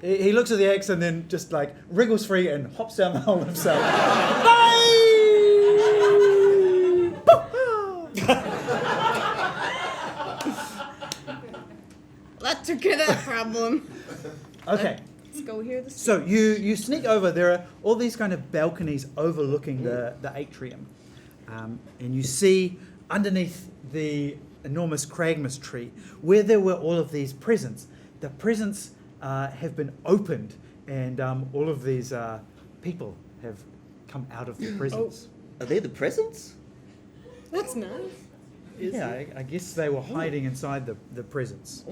He looks at the axe and then just like wriggles free and hops down the hole himself. That took care of that problem. Okay. Let's go here. So you sneak over. There are all these kind of balconies overlooking the atrium. And you see underneath the enormous Cragmas tree where there were all of these presents. The presents have been opened and all of these people have come out of the presents. Are they the presents? That's nice. Yeah, I guess they were hiding inside the presents.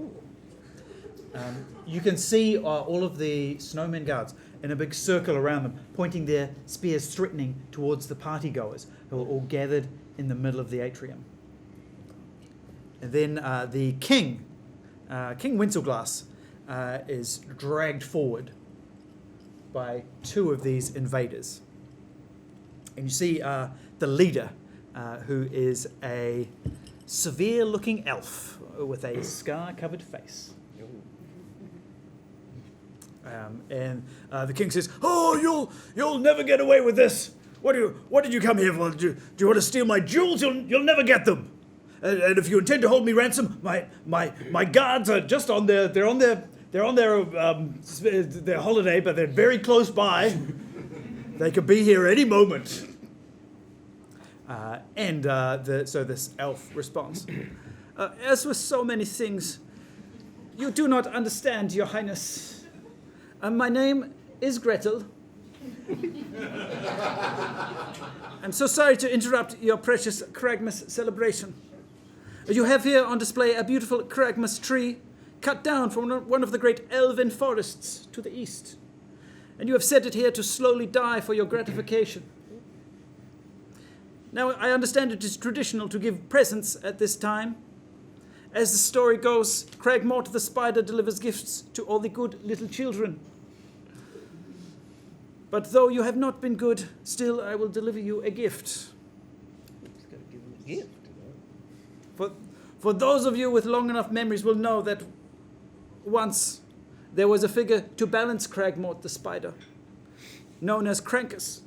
You can see all of the snowmen guards in a big circle around them, pointing their spears threatening towards the partygoers who are all gathered in the middle of the atrium. And then the king, King Winselglass, is dragged forward by two of these invaders. And you see the leader, who is a severe-looking elf with a scar-covered face. And the king says, "Oh, you'll never get away with this. What did you come here for? Do you want to steal my jewels? You'll never get them. And if you intend to hold me ransom, my guards are just on their holiday, but they're very close by. They could be here any moment." So this elf responds, "As with so many things, you do not understand, Your Highness. My name is Gretel. I'm so sorry to interrupt your precious Cragmas celebration. You have here on display a beautiful Cragmas tree cut down from one of the great elven forests to the east. And you have set it here to slowly die for your gratification. Now, I understand it is traditional to give presents at this time. As the story goes, Cragmort the spider delivers gifts to all the good little children. But though you have not been good, still I will deliver you a gift. Just gotta give him a gift. For those of you with long enough memories will know that once there was a figure to balance Cragmort the spider, known as Krankus.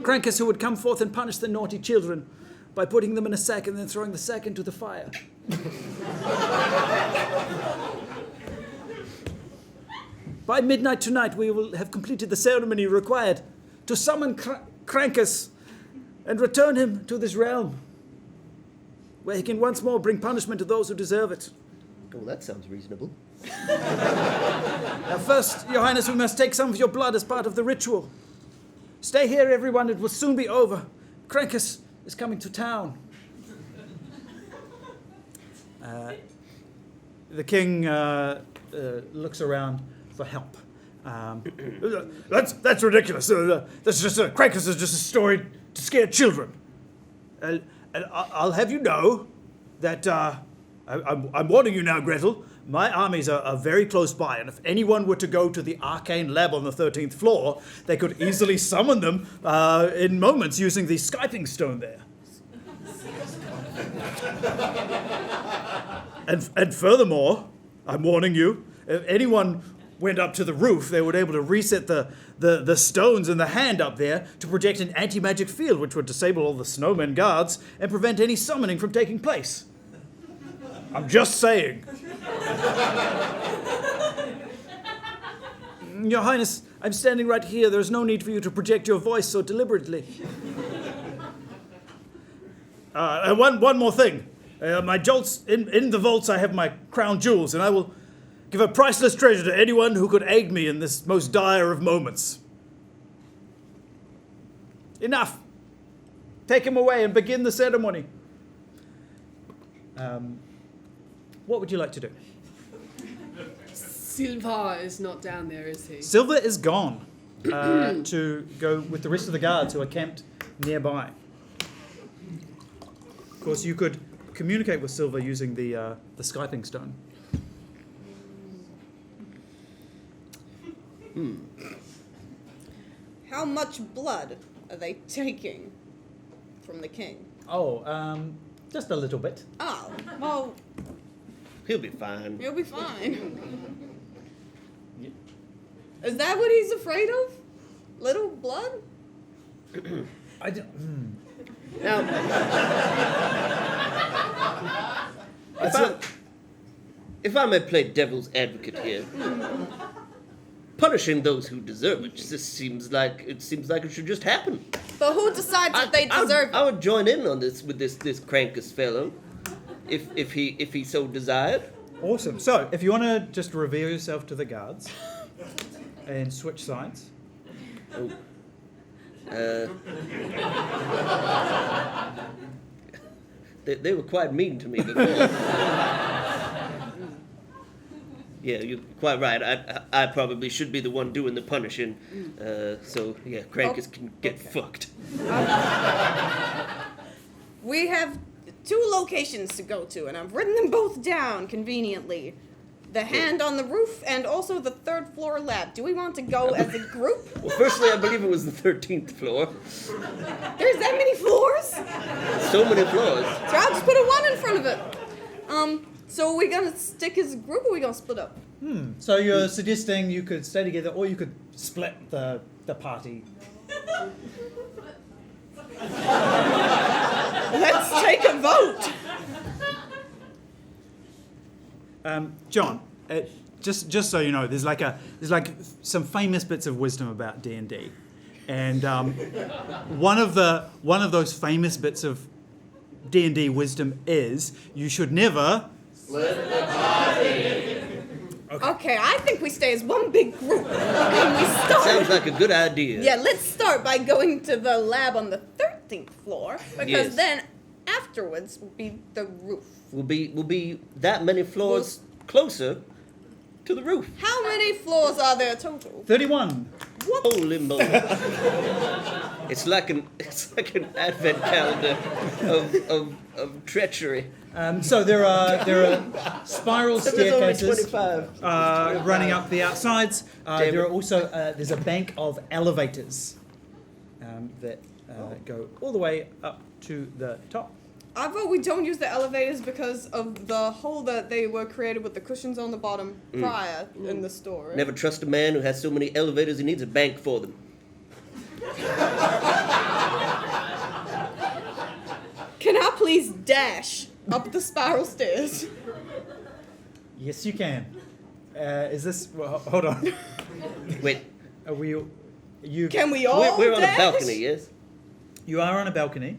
Krankus, who would come forth and punish the naughty children by putting them in a sack and then throwing the sack into the fire. By midnight tonight, we will have completed the ceremony required to summon Krankus and return him to this realm, where he can once more bring punishment to those who deserve it. Oh, that sounds reasonable. Now first, Your Highness, we must take some of your blood as part of the ritual. Stay here, everyone. It will soon be over. Krankus is coming to town." The king looks around for help. That's ridiculous. That's just Krankus is just a story to scare children. And I'll have you know that I'm warning you now, Gretel. My armies are very close by, and if anyone were to go to the arcane lab on the 13th floor, they could easily summon them in moments using the Skyping stone there. And furthermore, I'm warning you, if anyone went up to the roof, they would be able to reset the stones in the hand up there to project an anti-magic field, which would disable all the snowmen guards and prevent any summoning from taking place. I'm just saying. Your Highness, I'm standing right here. There's no need for you to project your voice so deliberately. And one more thing. My jolts in the vaults, I have my crown jewels, and I will give a priceless treasure to anyone who could aid me in this most dire of moments. Enough. Take him away and begin the ceremony. What would you like to do? Silva is not down there, is he? Silver is gone to go with the rest of the guards who are camped nearby. Of course, you could communicate with Silver using the Skyping stone. How much blood are they taking from the king? Oh, just a little bit. Oh, well, He'll be fine. you'll be fine. Is that what he's afraid of? Little blood? I don't, Now, if I may play devil's advocate here, punishing those who deserve it just seems like it should just happen. But who decides if they deserve I it? would join in on this with this Crankus fellow, if he so desired. Awesome. So, if you want to just reveal yourself to the guards and switch sides. They were quite mean to me before. Yeah, you're quite right. I probably should be the one doing the punishing. So, yeah, Crankus can get fucked. We have 2 locations to go to, and I've written them both down conveniently. The hand on the roof and also the 3rd floor lab. Do we want to go as a group? Well, firstly, I believe it was the 13th floor. There's that many floors? So many floors. So I'll just put a 1 in front of it. So are we gonna stick as a group or are we gonna split up? So you're suggesting you could stay together or you could split the party. Let's take a vote. John, just so you know, there's like some famous bits of wisdom about D&D, and one of those famous bits of D&D wisdom is you should never split the party. Okay, I think we stay as one big group. And we start. Sounds like a good idea. Yeah, let's start by going to the lab on the 13th floor because Yes. then afterwards will be the roof. We'll be that many floors closer to the roof. How many floors are there total? 31. Holy moly! It's like an advent calendar of treachery. So there are spiral There's only staircases 25. running up the outsides. Damn There it. are also there's a bank of elevators that go all the way up to the top. I vote we don't use the elevators because of the hole that they were created with the cushions on the bottom prior in the store. Right? Never trust a man who has so many elevators he needs a bank for them. Can I please dash up the spiral stairs? Yes, you can. Is this? Well, hold on. Wait, Are we? You? Can we all we're on a dash? balcony, yes? You are on a balcony.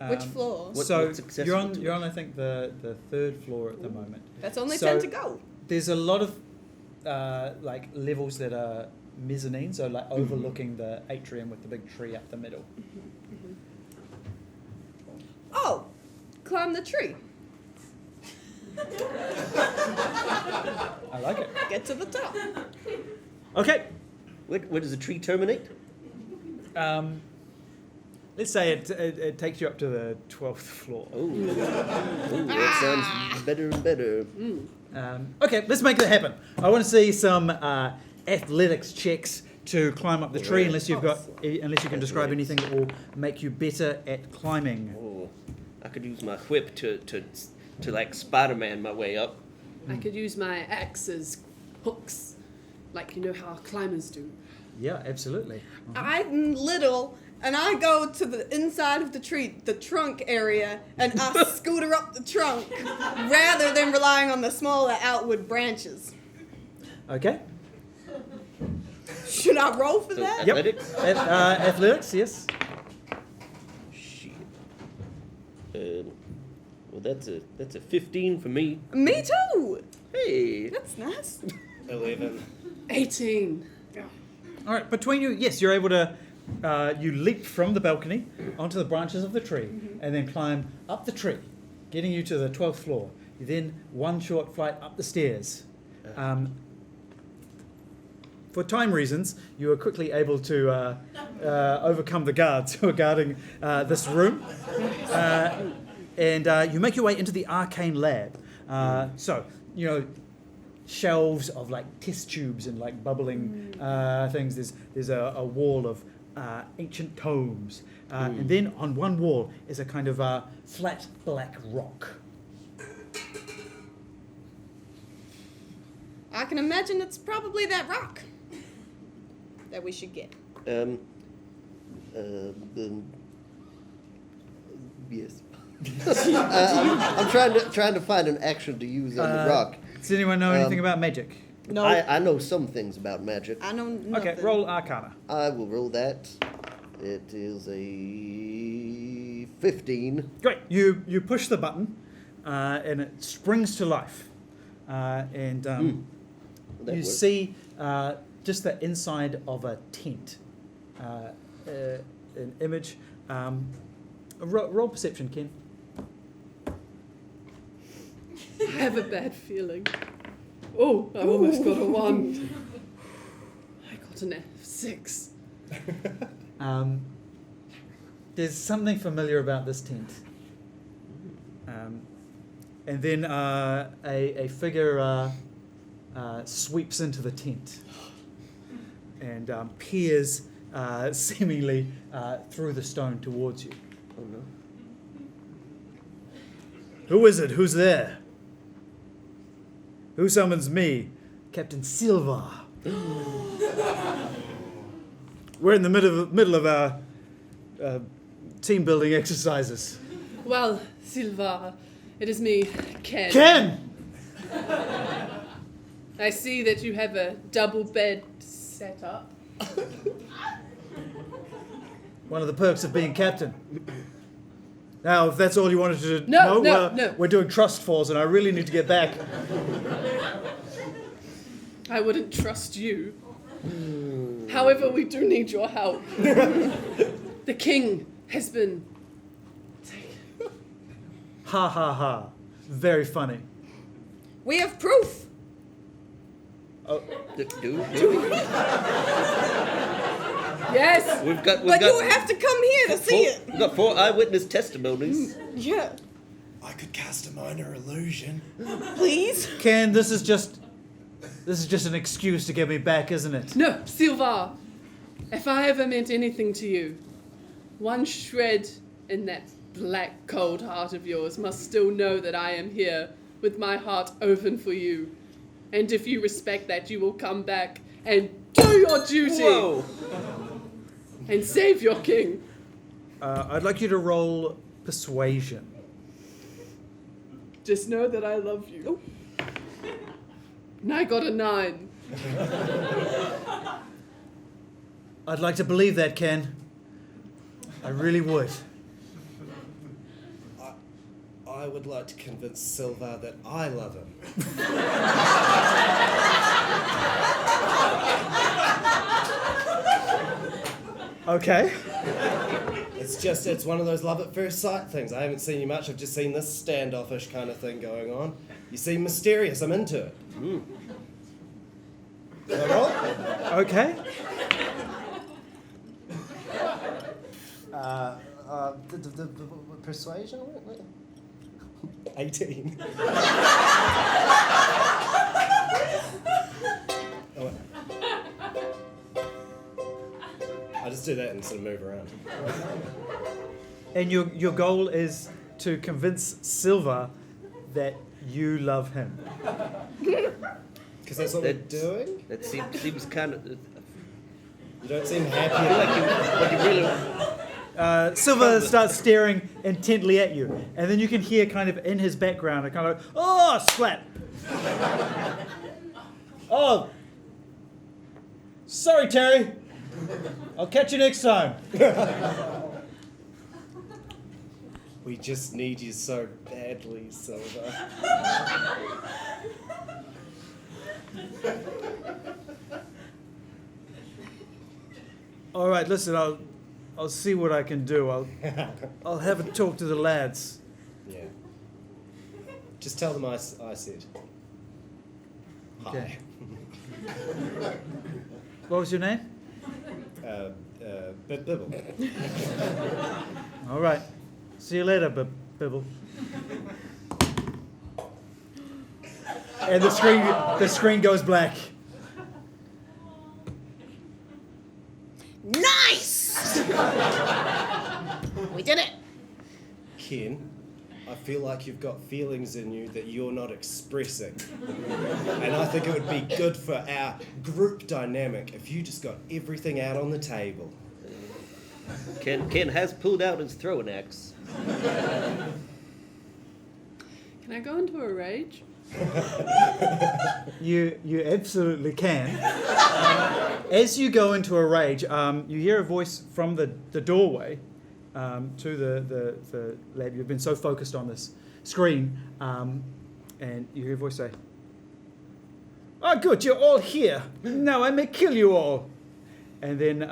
Which floor? What- So what's accessible you're on to you're on I think the 3rd floor at the moment. That's only So- 10 to go. There's a lot of like levels that are mezzanine, so like overlooking the atrium with the big tree up the middle. Oh, climb the tree. I like it. Get to the top. Okay. Where does the tree terminate? Let's say it takes you up to the 12th floor. Oh, that sounds better and better. Okay, let's make that happen. I want to see some athletics checks to climb up the tree, Alright. unless you can describe anything that will make you better at climbing. Oh, I could use my whip to like Spider-Man my way up. I could use my axe as hooks, like you know how climbers do. Yeah, absolutely. I'm little, and I go to the inside of the tree, the trunk area, and I scooter up the trunk rather than relying on the smaller outward branches. Okay. Should I roll for So, that? Yep. athletics? Athletics, yes. Shit. Well, that's a 15 for me. Me too. Hey. That's nice. 11. 18. All right, between you, yes, you're able to. You leap from the balcony onto the branches of the tree, and then climb up the tree, getting you to the 12th floor. You then one short flight up the stairs. For time reasons, you are quickly able to overcome the guards who are guarding this room, and you make your way into the arcane lab. So, you know, shelves of like test tubes and like bubbling things. There's a wall of ancient tomes, and then on one wall is a kind of flat black rock. I can imagine it's probably that rock that we should get. Yes. I'm trying to find an action to use on the rock. Does anyone know anything about magic? No. I know some things about magic. I know nothing. Okay, roll Arcana. I will roll that. It is a 15. Great. You push the button, and it springs to life, and That you worked. see just the inside of a tent. An image. Roll perception, Ken. I have a bad feeling. Oh, I almost got a 1. I got an F6. There's something familiar about this tent. And then a figure sweeps into the tent and peers seemingly through the stone towards you. Oh no. Who is it? Who's there? Who summons me? Captain Silva. We're in the middle of our team building exercises. Well, Silva, it is me, Ken. Ken! I see that you have a double bed set up. One of the perks of being captain. Now, if that's all you wanted to No, know, no. we're doing trust falls, and I really need to get back. I wouldn't trust you. However, we do need your help. The king has been taken. Ha ha ha. Very funny. We have proof. Do we? Yes! We've got. But you have to come here to see it. We've got 4 eyewitness testimonies. Yeah. I could cast a minor illusion. Please. Ken, this is just an excuse to get me back, isn't it? No, Silva, if I ever meant anything to you, one shred in that black, cold heart of yours must still know that I am here with my heart open for you. And if you respect that, you will come back and do your duty. Whoa. And save your king. I'd like you to roll persuasion. Just know that I love you. And I got a 9. I'd like to believe that, Ken. I really would. I would like to convince Silva that I love him. Okay. It's one of those love at first sight things. I haven't seen you much. I've just seen this standoffish kind of thing going on. You seem mysterious. I'm into it. Can I roll? Okay. The persuasion? 18. Oh, wait. I'll just do that and sort of move around. And your goal is to convince Silva that you love him. Because that's what we're doing? That seems kind of. You don't seem I happy. feel like you really. Silva starts staring intently at you, and then you can hear kind of in his background a kind of, oh, splat. Oh, sorry, Terry. I'll catch you next time. We just need you so badly, Silva. All right, listen, I'll see what I can do. I'll have a talk to the lads. Yeah. Just tell them I said. Okay. Hi. What was your name? Bibble. All right. See you later, Bibble. And the screen goes black. Nice! We did it. Ken, I feel like you've got feelings in you that you're not expressing. And I think it would be good for our group dynamic if you just got everything out on the table. Ken has pulled out his throwing axe. Can I go into a rage? You absolutely can. As you go into a rage, you hear a voice from the doorway to the lab. You've been so focused on this screen, and you hear a voice say, "Oh, good, you're all here. Now I may kill you all." And then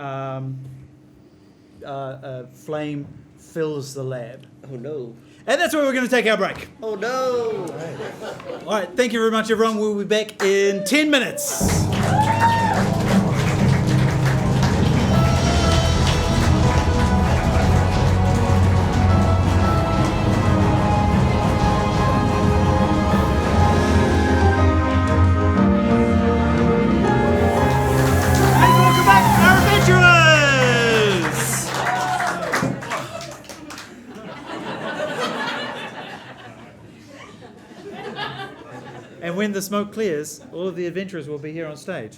a flame fills the lab. Oh no. And that's where we're going to take our break. Oh no. All right, thank you very much, everyone. We'll be back in 10 minutes. And welcome back, our adventurers! And when the smoke clears, all of the adventurers will be here on stage.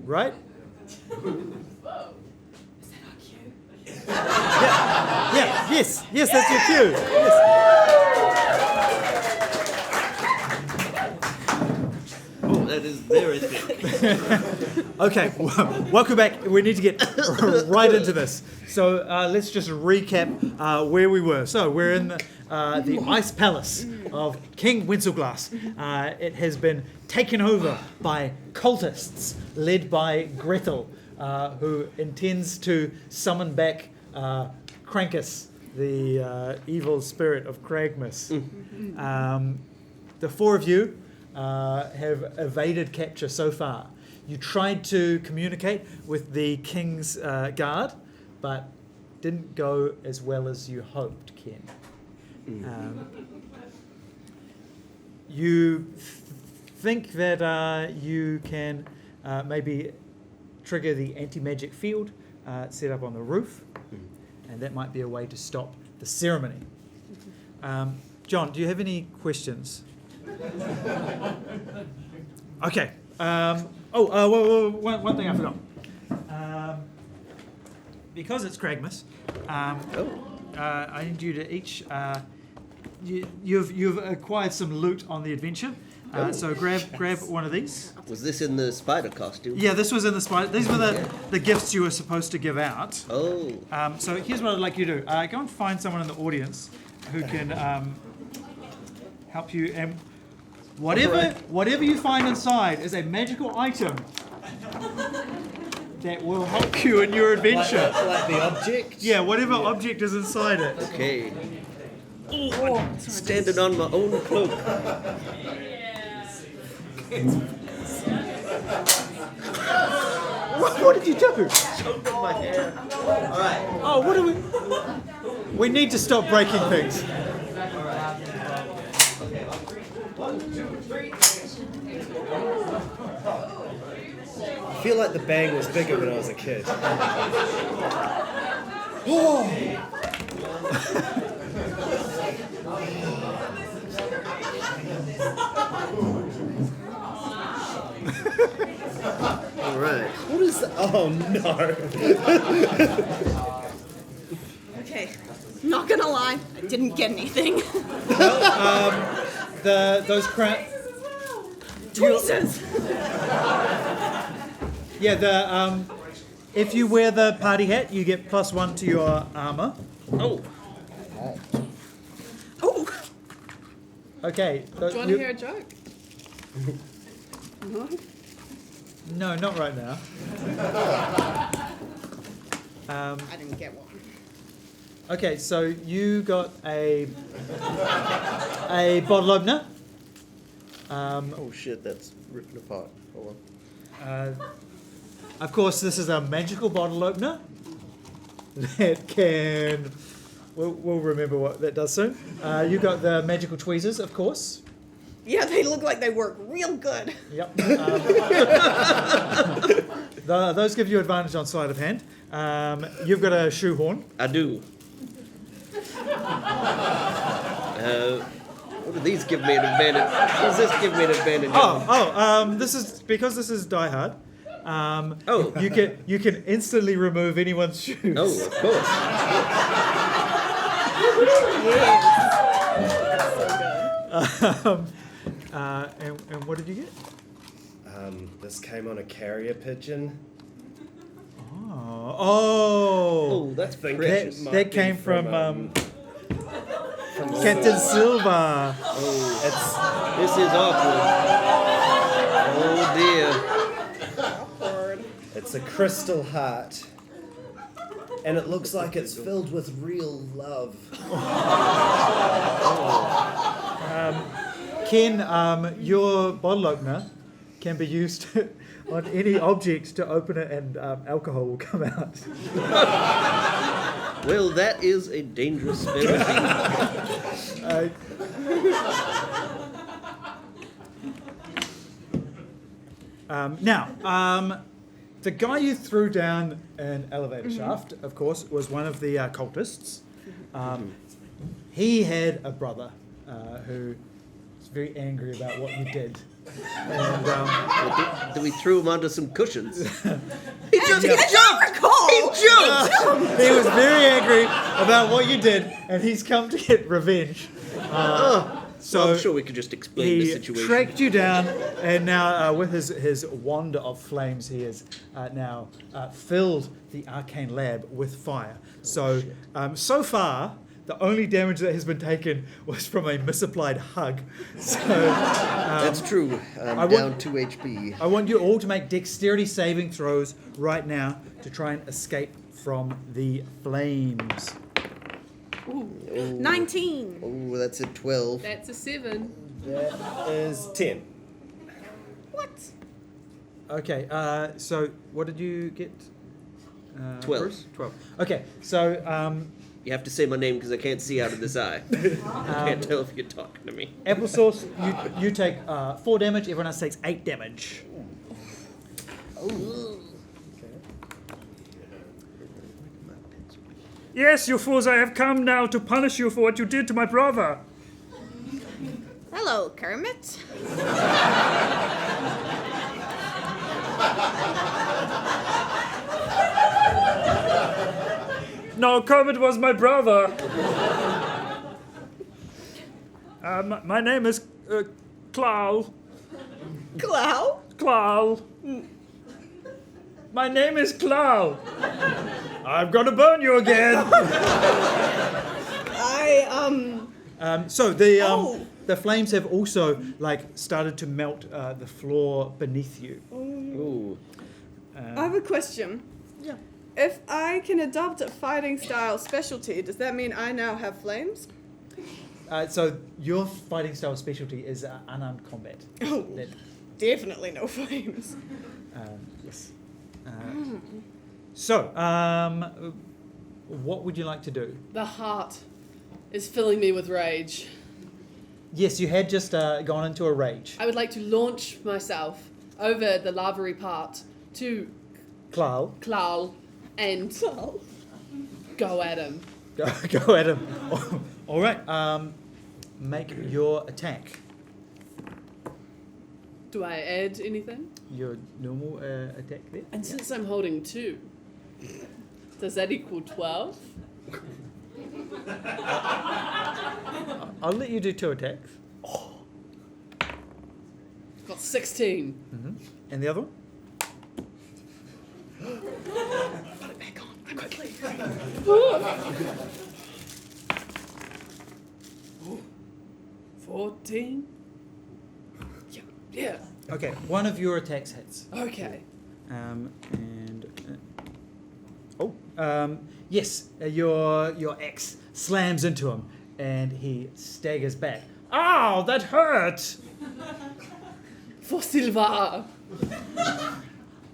Right? Yeah, yes, that's your cue. Yes. Oh, that is very thick. Okay, welcome back. We need to get right into this. So let's just recap where we were. So we're in the Ice Palace of King Wenceslas. It has been taken over by cultists led by Gretel, who intends to summon back Krampus, the evil spirit of Cragmas. The four of you have evaded capture so far. You tried to communicate with the king's guard, but didn't go as well as you hoped, Ken. You think that you can maybe trigger the anti-magic field set up on the roof, and that might be a way to stop the ceremony. John, do you have any questions? Okay. One thing I forgot. Because it's Cragmas, I need you to each. You've acquired some loot on the adventure. So grab one of these. Was this in the spider costume? Yeah, this was in the spider. These were the gifts you were supposed to give out. Oh. So here's what I'd like you to do. Go and find someone in the audience who can help you. And whatever you find inside is a magical item that will help you in your adventure. Like the object? Yeah, whatever object is inside it. Okay. Oh, standing on my own cloak. What did you do? Choked on my hair. All right. Oh, what do we? We need to stop breaking things. I feel like the bang was bigger when I was a kid. All right. What is that? Oh no. Okay, not gonna lie, I didn't get anything. Those crap. Tweezers! Yeah, if you wear the party hat, you get +1 to your armor. Oh. Oh! Okay. Do you want to hear a joke? No? No, not right now. I didn't get one. Okay, so you got a bottle opener. Oh shit, that's ripping apart. Hold on. Of course, this is a magical bottle opener that can. We'll remember what that does soon. You got the magical tweezers, of course. Yeah, they look like they work real good. Yep. Those give you advantage on sleight of hand. You've got a shoehorn. I do. What do these give me an advantage? What does this give me an advantage on? This is because this is Die Hard. Oh. You can instantly remove anyone's shoes. Oh, of course. And what did you get? This came on a carrier pigeon. Oh, that's think precious. it might that be came from from Captain Silver. This is awkward. Oh dear. It's a crystal heart. And it looks like it's filled with real love. Ken, your bottle opener can be used on any object to open it, and alcohol will come out. Well, that is a dangerous spell. Now, the guy you threw down an elevator shaft, of course, was one of the cultists. He had a brother who was very angry about what you did. And, We threw him onto some cushions. He jumped! Recall! He jumped! he was very angry about what you did, and he's come to get revenge. So I'm sure we could just explain the he situation. tracked you down, and now with his wand of flames, he has now filled the arcane lab with fire. So far, the only damage that has been taken was from a misapplied hug. So That's true. I'm down 2 HP. I want you all to make dexterity saving throws right now to try and escape from the flames. 19. Oh, that's a 12. That's a 7. That is 10. What? Okay, so what did you get? 12. Bruce? 12. Okay, so You have to say my name because I can't see out of this eye. I can't tell if you're talking to me. Applesauce, you take 4 damage, everyone else takes 8 damage. Yes, you fools, I have come now to punish you for what you did to my brother. Hello, Kermit. No, Kermit was my brother. My name is Clow. Clow? Clow. My name is Clow. I'm gonna burn you again. So the flames have also started to melt the floor beneath you. Ooh. I have a question. Yeah. If I can adopt a fighting style specialty, does that mean I now have flames? So your fighting style specialty is unarmed combat. Oh, That- definitely no flames. yes. So, what would you like to do? The heart is filling me with rage. Yes, you had just gone into a rage. I would like to launch myself over the lavery part to Clow, Klal and go at him. go at him. All right. Make your attack. Do I add anything? Your normal attack there. And since I'm holding 2, does that equal 12? I'll let you do 2 attacks. Got 16. And the other one? Put it back on quickly. 14. Yeah. Okay. One of your attacks hits. Okay. Yes, your axe slams into him, and he staggers back. Ow, that hurt! For Silva.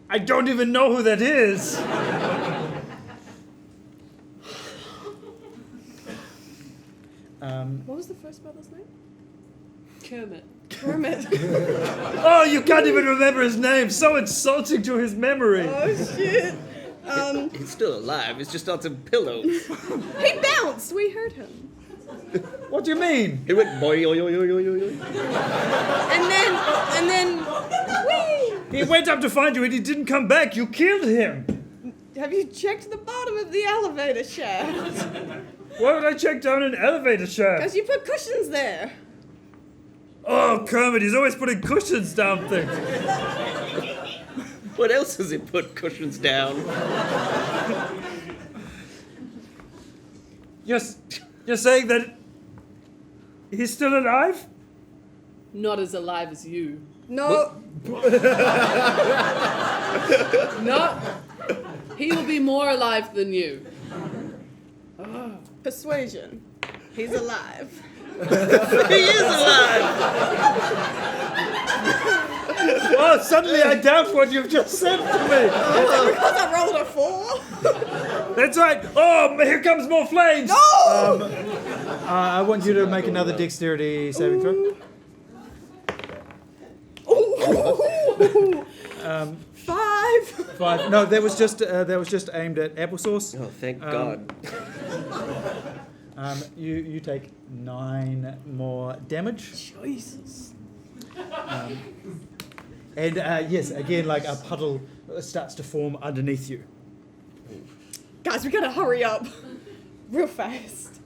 I don't even know who that is. What was the first brother's name? Kermit. Kermit. Oh, you can't even remember his name. So insulting to his memory. Oh, shit. He's still alive. He's just on some pillows. He bounced. We heard him. What do you mean? He went boy, yo, yo, yo, yo, yo, yo. And then, whee! He went up to find you and he didn't come back. You killed him. Have you checked the bottom of the elevator shaft? Why would I check down an elevator shaft? Because you put cushions there. Oh, Kermit, he's always putting cushions down things. What else has he put cushions down? You're saying that he's still alive? Not as alive as you. No. No. He will be more alive than you. Persuasion. He's alive. He is alive! Oh, suddenly I doubt what you've just said to me. Because I rolled a 4. That's right. Oh, here comes more flames. No! I want you to make another dexterity saving throw. Ooh. 5. 5. No, that was just aimed at Applesauce. Oh, thank God. You take 9 more damage. Jesus. And yes, again, like a puddle starts to form underneath you. Guys, we gotta hurry up. Real fast.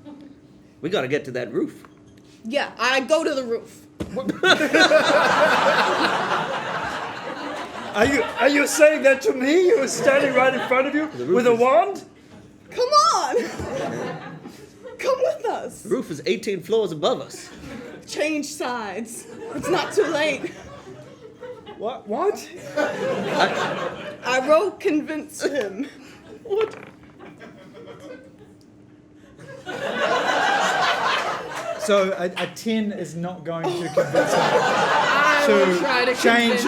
We gotta get to that roof. Yeah, I go to the roof. Are you saying that to me? You were standing right in front of you with a wand? Come on! Come with us. The roof is 18 floors above us. Change sides. It's not too late. What? I wrote convince him. What? So a 10 is not going to convince him I will try to convince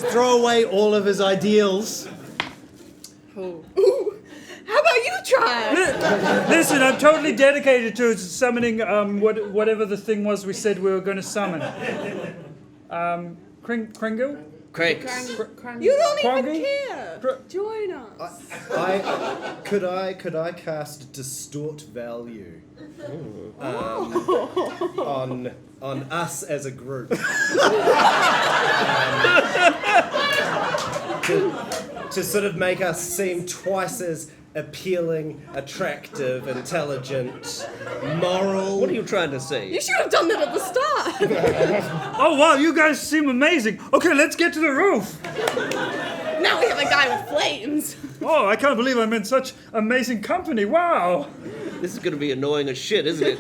him. throw away all of his ideals. Oh. Ooh, how about you try? Listen, I'm totally dedicated to summoning whatever the thing was we said we were going to summon. Kringle? Craigs. You don't Quaggy? even care. Join us. Could I cast distort value on us as a group to sort of make us seem twice as appealing, attractive, intelligent, moral? What are you trying to say? You should have done that at the start. Oh, wow, you guys seem amazing. Okay, let's get to the roof. Now we have a guy with flames. Oh, I can't believe I'm in such amazing company. Wow. This is gonna be annoying as shit, isn't it?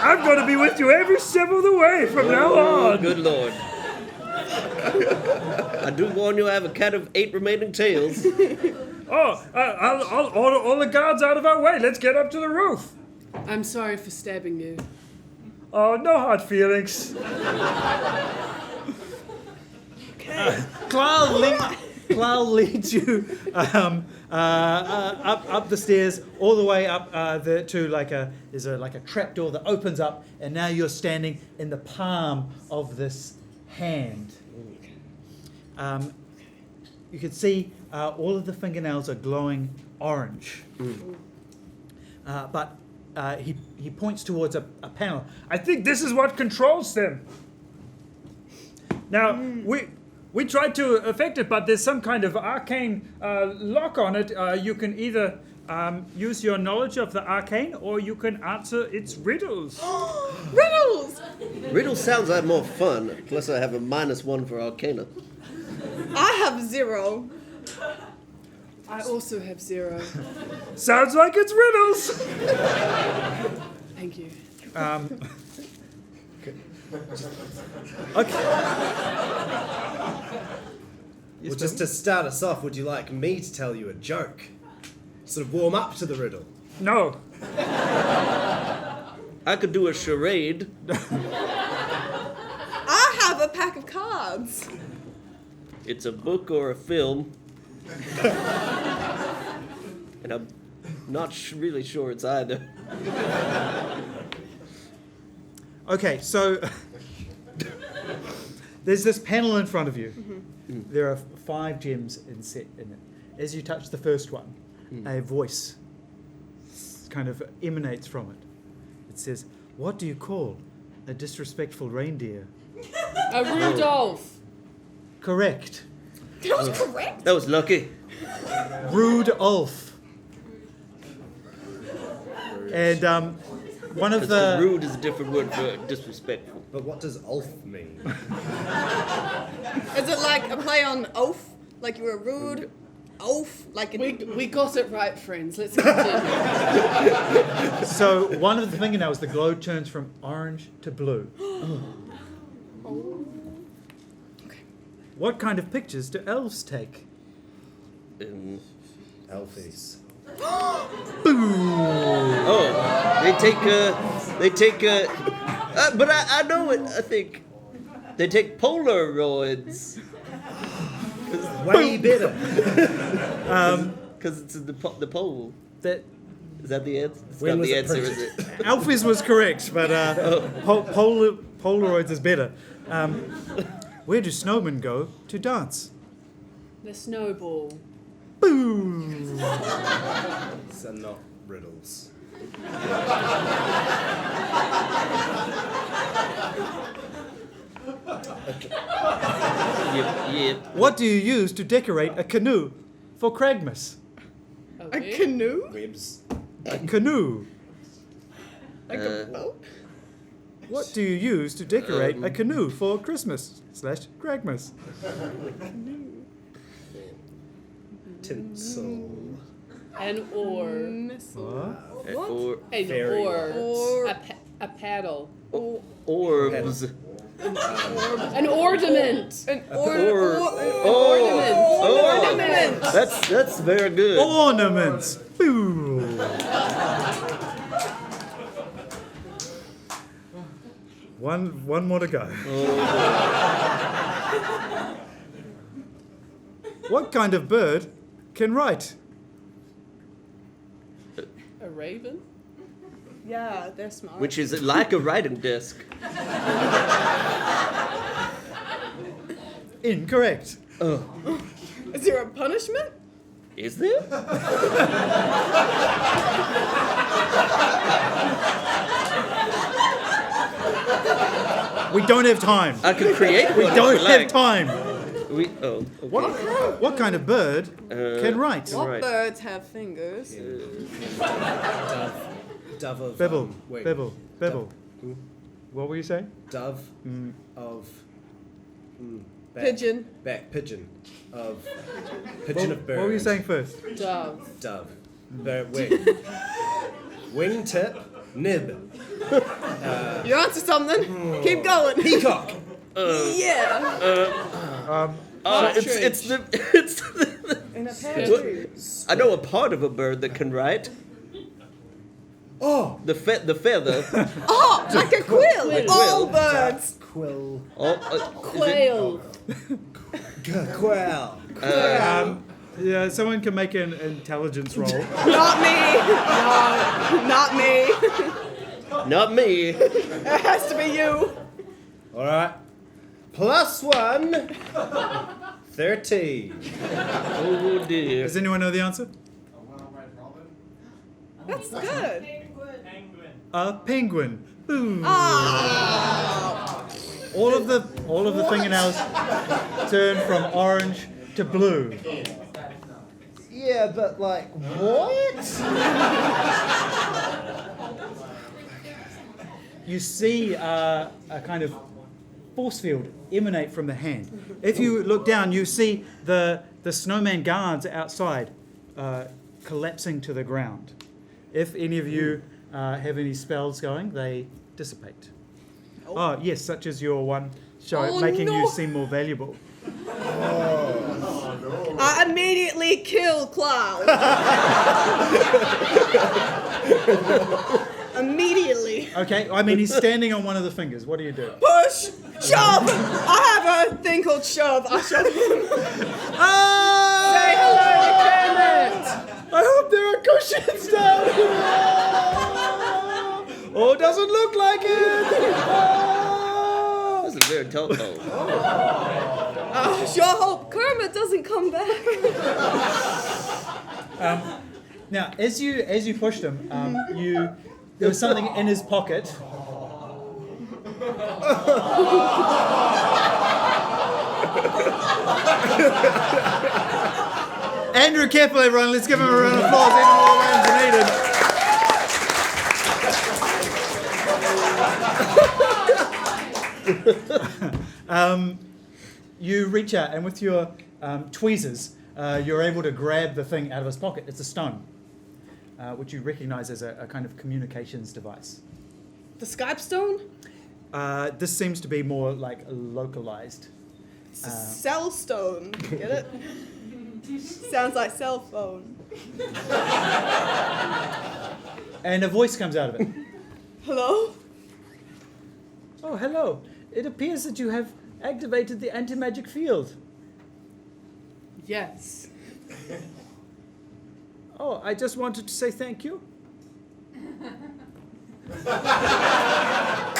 I'm going to be with you every step of the way from now Oh, on. good lord. I do warn you, I have a cat of 8 remaining tails. Oh, I'll order all the guards out of our way. Let's get up to the roof. I'm sorry for stabbing you. Oh, no hard feelings. Cloud leads you up the stairs, all the way up to there's a trapdoor that opens up, and now you're standing in the palm of this hand. You can see all of the fingernails are glowing orange. But he points towards a panel. I think this is what controls them. Now, we tried to affect it, but there's some kind of arcane lock on it. You can either use your knowledge of the arcane, or you can answer its riddles. Riddles! Riddle sounds like more fun, plus I have a -1 for Arcana. I have 0. I also have 0. Sounds like it's riddles. Thank you. Okay. Well, just to start us off, would you like me to tell you a joke? Sort of warm up to the riddle. No. I could do a charade. I have a pack of cards. It's a book or a film. And I'm not really sure it's either. Okay, so there's this panel in front of you. There are 5 gems set in it. As you touch the first one, a voice kind of emanates from it. It says, "What do you call a disrespectful reindeer?" A Rudolph. Correct. That was correct. That was lucky. Rudolph. And one of Because the rude is a different word for disrespectful. But what does Ulf mean? Is it like a play on oaf? Like you were rude? Oaf? Like We got it right, friends. Let's continue. so one of the fingernails, the glow turns from orange to blue. What kind of pictures do elves take? Elfies. Oh, they take, but I know it, I think. They take Polaroids. Way better. Because it's the pole. That Is that the answer? It's When not was the it answer, is printed? it? Alphys was correct, but Polaroids is better. Where do snowmen go to dance? The snowball. Boom! So not riddles. Yep. What do you use to decorate a canoe for Cragmas? A canoe? Webs. A canoe. Like a boat? What do you use to decorate a canoe for Christmas/Cragmas? Tinsel. An oar. Missile. Or An Fairy oar. Or A paddle. orbs. An ornament. an Ornament. That's very good. Ornaments. Boom. One more to go. What kind of bird can write? A raven. Yeah, they're smart. Which is like a writing desk. Incorrect. Is there a punishment? Is there? We don't have time. I could create We one. don't if you have like. time. Okay. What kind of bird can write? What Right. birds have fingers? Dove of Bibble, wait. Bibble, Bibble. What were you saying? Dove of back, Pigeon. Back pigeon of pigeon of bird. What were you saying first? Dove. Dove. Wing. Wingtip. Nib. You answer something. Keep going. Peacock. Yeah. It's the In a Partridge. I know a part of a bird that can write. Oh. The feather. Oh, like a quill. Quill. All birds. Quill. Quail. Quail. Yeah, someone can make an intelligence roll. Not me. No, not me. Not me. It has to be you. All right. +1. 13. Oh dear. Does anyone know the answer? That's good. A penguin. Boom. Oh. All of the fingernails turn from orange to blue. Yeah, but like what? You see a kind of force field emanate from the hand. If you look down, you see the snowman guards outside collapsing to the ground. If any of you have any spells going, they dissipate. Oh, yes, such as your one, making you seem more valuable. I immediately kill Cloud. Immediately. Okay, I mean, he's standing on one of the fingers. What do you do? Push, shove. I have a thing called shove. I shove him. Say hello to Kermit. I hope there are cushions down here. Oh, doesn't look like it. Oh. That's a very tall. Sure hope Kermit doesn't come back. Now, as you pushed him, there was something in his pocket. Andrew Kepple, everyone, let's give him a round of applause. Even more rounds are needed. You reach out, and with your tweezers, you're able to grab the thing out of his pocket. It's a stone, which you recognise as a kind of communications device. The Skype stone? This seems to be more like localized. It's a cell stone. Get it? Sounds like cell phone. And a voice comes out of it. Hello? Oh, hello. It appears that you have activated the anti-magic field. Yes. Oh, I just wanted to say thank you.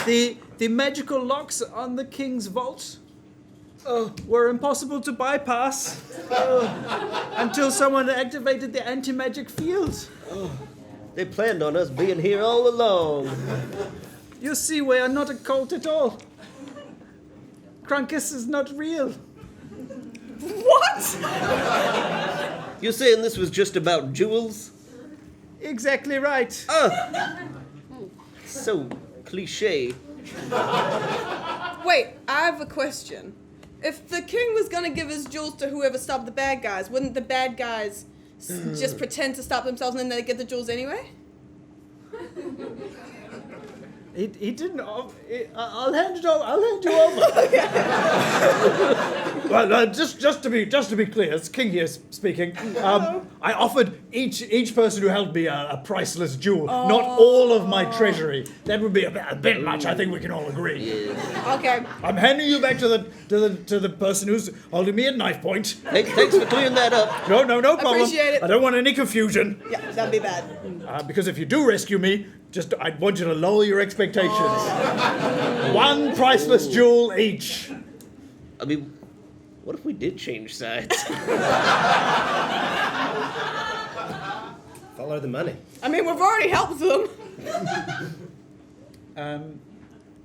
The magical locks on the king's vault were impossible to bypass until someone activated the anti-magic field. They planned on us being here all along. You see, we are not a cult at all. Crunkus is not real. What? You're saying this was just about jewels? Exactly right. So cliche. Wait, I have a question. If the king was gonna give his jewels to whoever stopped the bad guys, wouldn't the bad guys just pretend to stop themselves and then they get the jewels anyway? He didn't. I'll hand it over. I'll hand you over. Well, just to be clear, it's King here speaking. I offered each person who held me a priceless jewel, not all of my treasury. That would be a bit much. I think we can all agree. Yeah. Okay. I'm handing you back to the person who's holding me at knife point. Thanks for clearing that up. No problem. Appreciate it. I don't want any confusion. Yeah, that'd be bad. Because if you do rescue me, I want you to lower your expectations. One priceless jewel each. I mean, what if we did change sides? Follow the money. I mean, we've already helped them.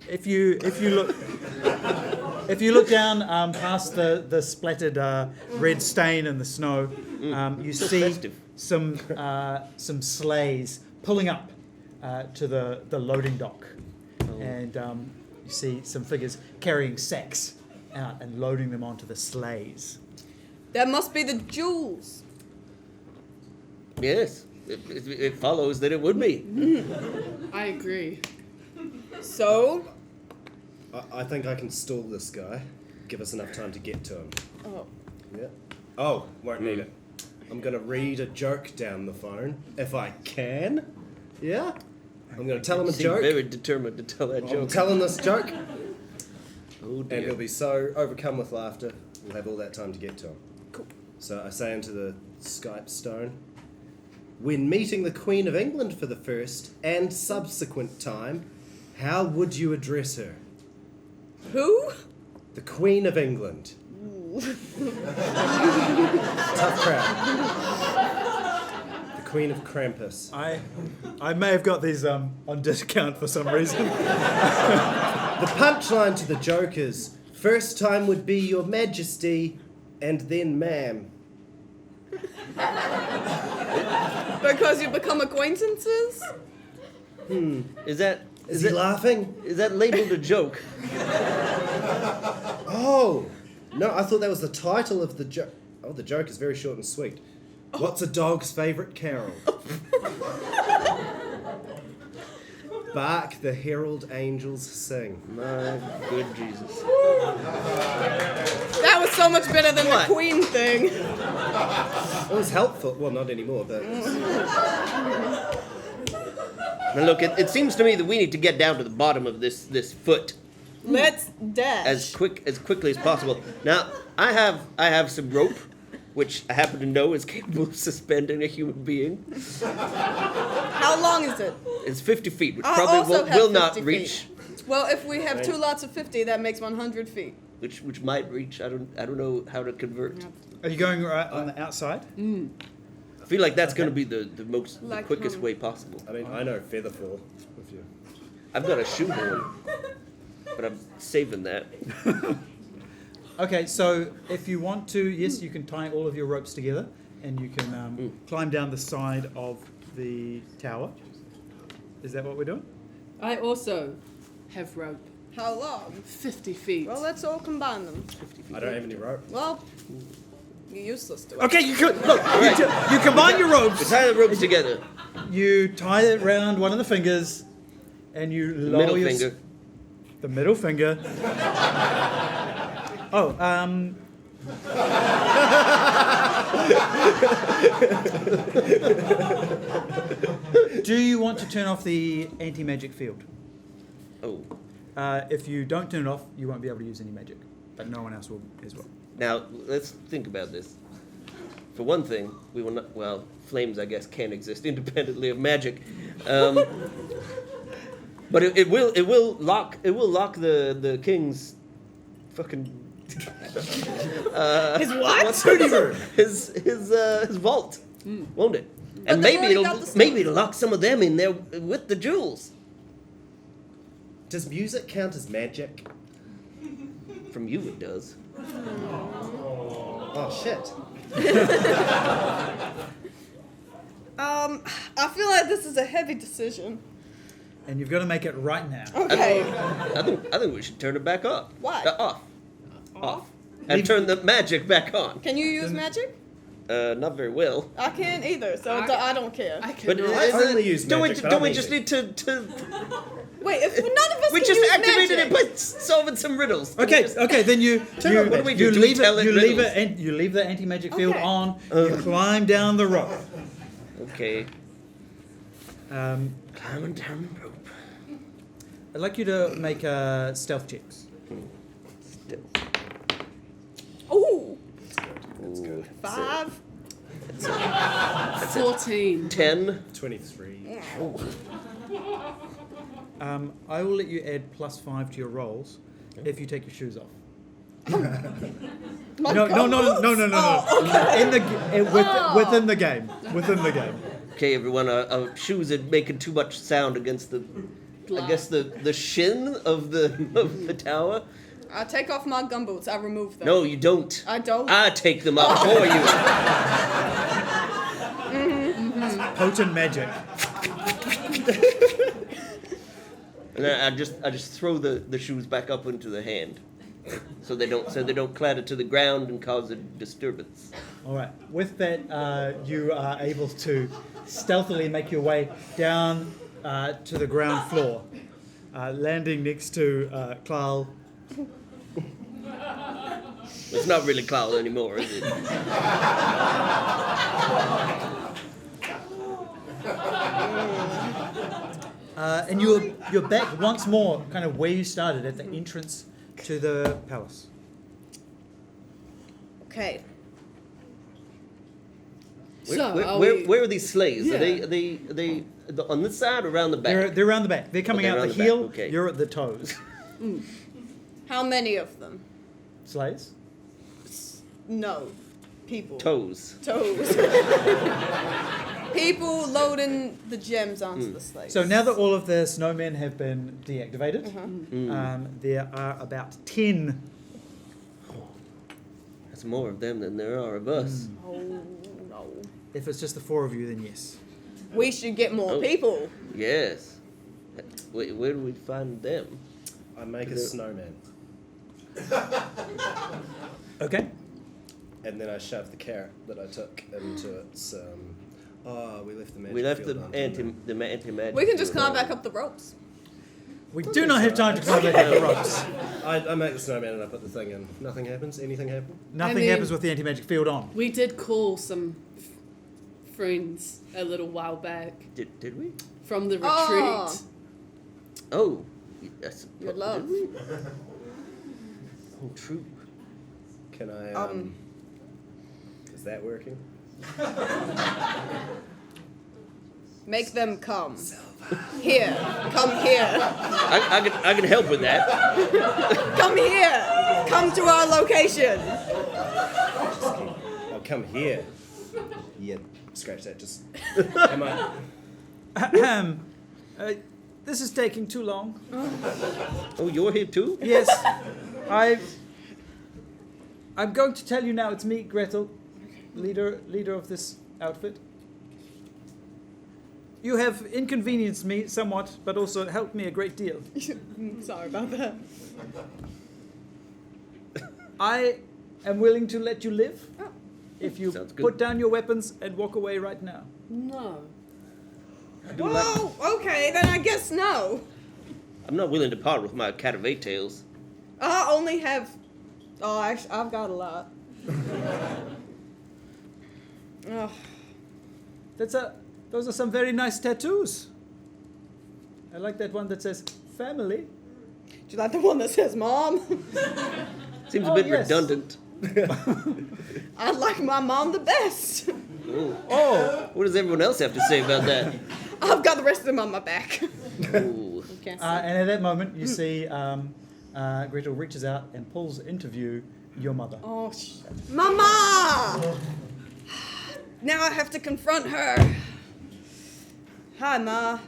If you look down past the splattered red stain in the snow, you see festive. some sleighs pulling up to the loading dock, and you see some figures carrying sacks out and loading them onto the sleighs. That must be the jewels. Yes, it follows that it would be. I agree. So? I think I can stall this guy. Give us enough time to get to him. Oh. Yeah. Oh, won't need it. I'm gonna read a joke down the phone, if I can. Yeah? I'm gonna tell him a Seem joke. very determined to tell that I'm joke. telling this joke, Oh and dear. he'll be so overcome with laughter, we'll have all that time to get to him. Cool. So I say into the Skype stone, when meeting the Queen of England for the first and subsequent time, how would you address her? Who? The Queen of England. Tough crowd. The Queen of Krampus. I may have got these on discount for some reason. The punchline to the joke is, first time would be your majesty, and then ma'am. Because you become acquaintances? Is that Is he laughing? is that labeled a joke? Oh, no, I thought that was the title of the joke. Oh, the joke is very short and sweet. What's a dog's favourite carol? Bark the herald angels sing. My good Jesus. That was so much better than What? the Queen thing. It was helpful. Well, not anymore, but... Now look, it seems to me that we need to get down to the bottom of this foot Let's dash. as quickly as possible. Now, I have some rope. which I happen to know is capable of suspending a human being. How long is it? It's 50 feet, which I probably also have will not 50 reach. feet. Well, if we have 2 lots of 50, that makes 100 feet. Which might reach. I don't know how to convert. Are you going right on the outside? I feel like that's going to be the Like, quickest way possible. I mean, I know Featherfall. If you... I've got a shoehorn, but I'm saving that. Okay, so if you want to, yes, you can tie all of your ropes together and you can climb down the side of the tower. Is that what we're doing? I also have rope. How long? 50 feet. Well, let's all combine them. I don't have any rope. Well, you're useless to it. Okay, you could look. You combine your ropes. Tie the ropes together. You tie it around one of the fingers, and you lower Middle your finger. The middle finger. Oh, do you want to turn off the anti-magic field? Oh. If you don't turn it off, you won't be able to use any magic, but no one else will as well. Now, let's think about this. For one thing, we will not, well, flames, I guess, can't exist independently of magic. But it will lock the king's fucking His what? his vault, won't it? And they've maybe already got the maybe it'll lock some of them in there with the jewels. Does music count as magic? From you, it does. Oh, shit. I feel like this is a heavy decision. And you've got to make it right now. Okay. I think we should turn it back up. Why? Off. And turn the magic back on. Can you use magic? Not very well. I can't either, so I don't care. I But cannot. I only use magic, but don't I'm we easy. just need to Wait, if none of us we can just use activated magic. it by solving some riddles. Okay, then you What do we do? Do we leave tell it it you leave riddles? it and you leave the anti-magic field Okay. on. You climb down the rope. Okay. Um, Climbing down the rope. I'd like you to make stealth checks. Still. Ooh, That's good. 5. 14. 10. 23. I will let you add +5 to your rolls if you take your shoes off. My No. Oh, Within the game. Within the game. Okay, everyone. Our shoes are making too much sound against the, I guess the shin of the tower. I take off my gumboots. I remove them. No, you don't. I don't. I take them off for you. Potent magic. And then I just throw the shoes back up into the hand, so they don't clatter to the ground and cause a disturbance. All right. With that, you are able to stealthily make your way down to the ground floor, landing next to Clarl. It's not really Cloud anymore, is it? And you're back once more, kind of where you started, at the entrance to the palace. Okay. Where are these sleighs? Yeah. Are they on this side or around the back? They're around the back. They're coming they're out around the the back, heel. okay. You're at the toes. How many of them? Sleighs? No. People. Toes. Toes. People loading the gems onto the slate. So now that all of the snowmen have been deactivated, there are about 10. That's more of them than there are of us. Oh, no. If it's just the 4 of you, then yes. We should get more Oh. people. Yes. Where do we find them? I make a snowman. Okay. And then I shove the carrot that I took into its. We left the magic. We left field the on, didn't anti-magic. We can just field climb on. back up the ropes. We do not have time to climb back up the ropes. I make the snowman and I put the thing in. Nothing happens. Anything happen? Nothing mean- happens with the anti-magic field on. We did call some friends a little while back Did we? from the retreat. Oh. Oh. Yes. Your love. Did we? Oh, true. Can I? that working? Make them come. Here. Come here. I can help with that. Come here. Come to our location. I'll come here. Yeah, scratch that. Just. Am I? This is taking too long. Oh, you're here too? Yes, I'm going to tell you now. It's me, Gretel, leader of this outfit. You have inconvenienced me somewhat, but also helped me a great deal. Sorry about that. I am willing to let you live if you Sounds good. put down your weapons and walk away right now. No. Whoa, okay, then I guess no. I'm not willing to part with my cat of 8 tails. I only have... Oh, actually, I've got a lot. Ugh. Those are some very nice tattoos. I like that one that says family. Do you like the one that says mom? Seems Oh, a bit yes. redundant. I like my mom the best. Oh, What does everyone else have to say about that? I've got the rest of them on my back. Ooh. You can't see. and at that moment you see Gretel reaches out and pulls into view your mother. Oh, Mama! Now I have to confront her. Hi, Ma.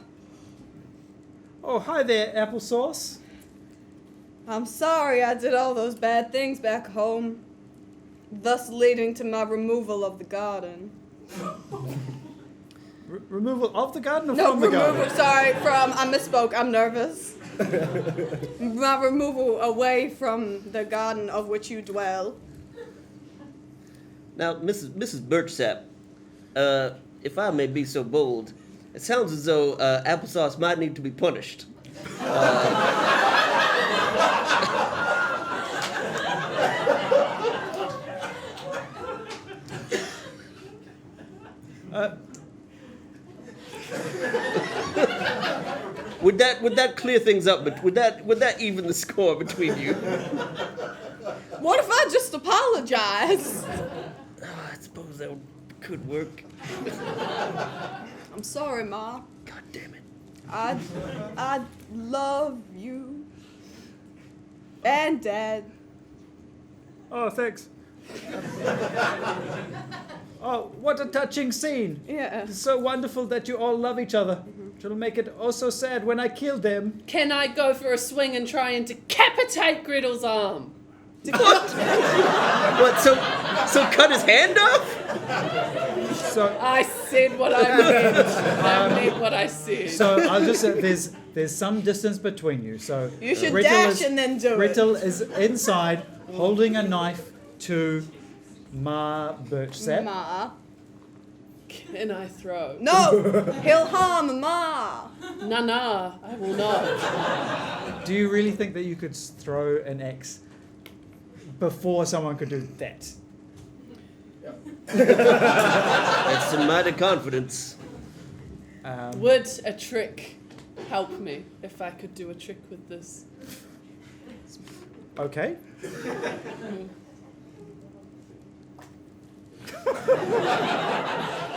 Oh, hi there, Applesauce. I'm sorry I did all those bad things back home, thus leading to my removal of the garden. Removal of the garden or No, from the garden? sorry, I misspoke, I'm nervous. My removal away from the garden of which you dwell. Now, Mrs. Birchsap, if I may be so bold, it sounds as though Applesauce might need to be punished. Would that clear things up? But would that even the score between you? What if I just apologize? I suppose that could work. I'm sorry, Ma. God damn it. I love you. And Dad. Oh, thanks. Oh, what a touching scene. Yeah. It's so wonderful that you all love each other. It'll make it oh so sad when I kill them. Can I go for a swing and try and decapitate Gretel's arm? What? So cut his hand off? So, I said what I meant. I meant what I said. so I'll just say there's some distance between you. So You should Gretel dash and then do it. Gretel is inside holding a knife to Ma Birchsap. Ma. Can I throw? No! He'll harm Ma. Nah, I will not. Do you really think that you could throw an axe before someone could do that? That's some mighty confidence. Would a trick help me if I could do a trick with this? Okay.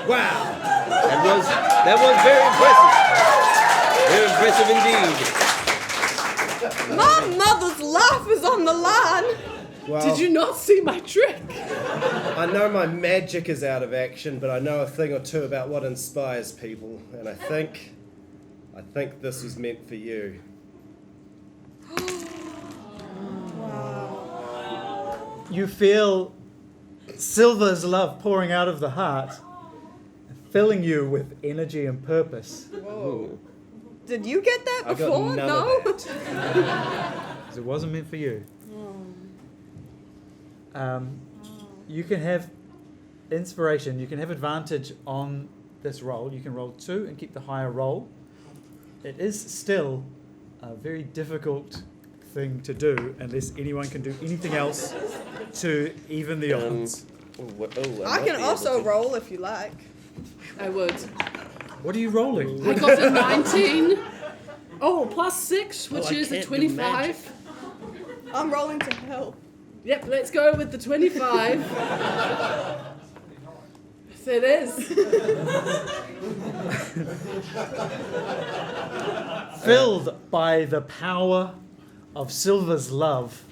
Wow! That was very impressive. Very impressive indeed. My mother's life is on the line. Well, Did you not see my trick? I know my magic is out of action, but I know a thing or two about what inspires people, and I think this was meant for you. You feel Silver's love pouring out of the heart, filling you with energy and purpose. Ooh. Did you get that I got before? none No? of that. 'Cause it wasn't meant for you. You can have inspiration. You can have advantage on this roll. You can roll 2 and keep the higher roll. It is still a very difficult thing to do unless anyone can do anything else to even the odds. I can also roll if you like. I would. What are you rolling? I got a 19. Oh, plus 6, which I is a can't do 25. I'm rolling to help. Yep, let's go with the 25. If it is. Filled by the power of Silver's love,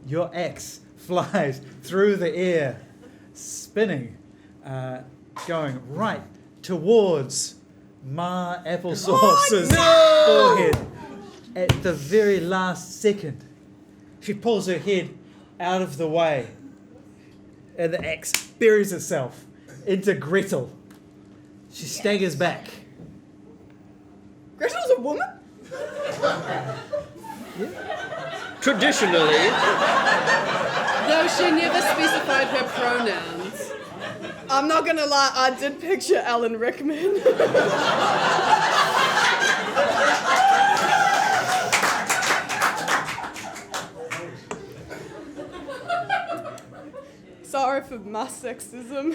your axe flies through the air, spinning, going right towards Ma Applesauce's forehead. At the very last second, she pulls her head out of the way, and the axe buries itself into Gretel. She staggers back. Gretel's a woman? Traditionally, Though she never specified her pronouns. I'm not gonna lie, I did picture Alan Rickman. Sorry for my sexism.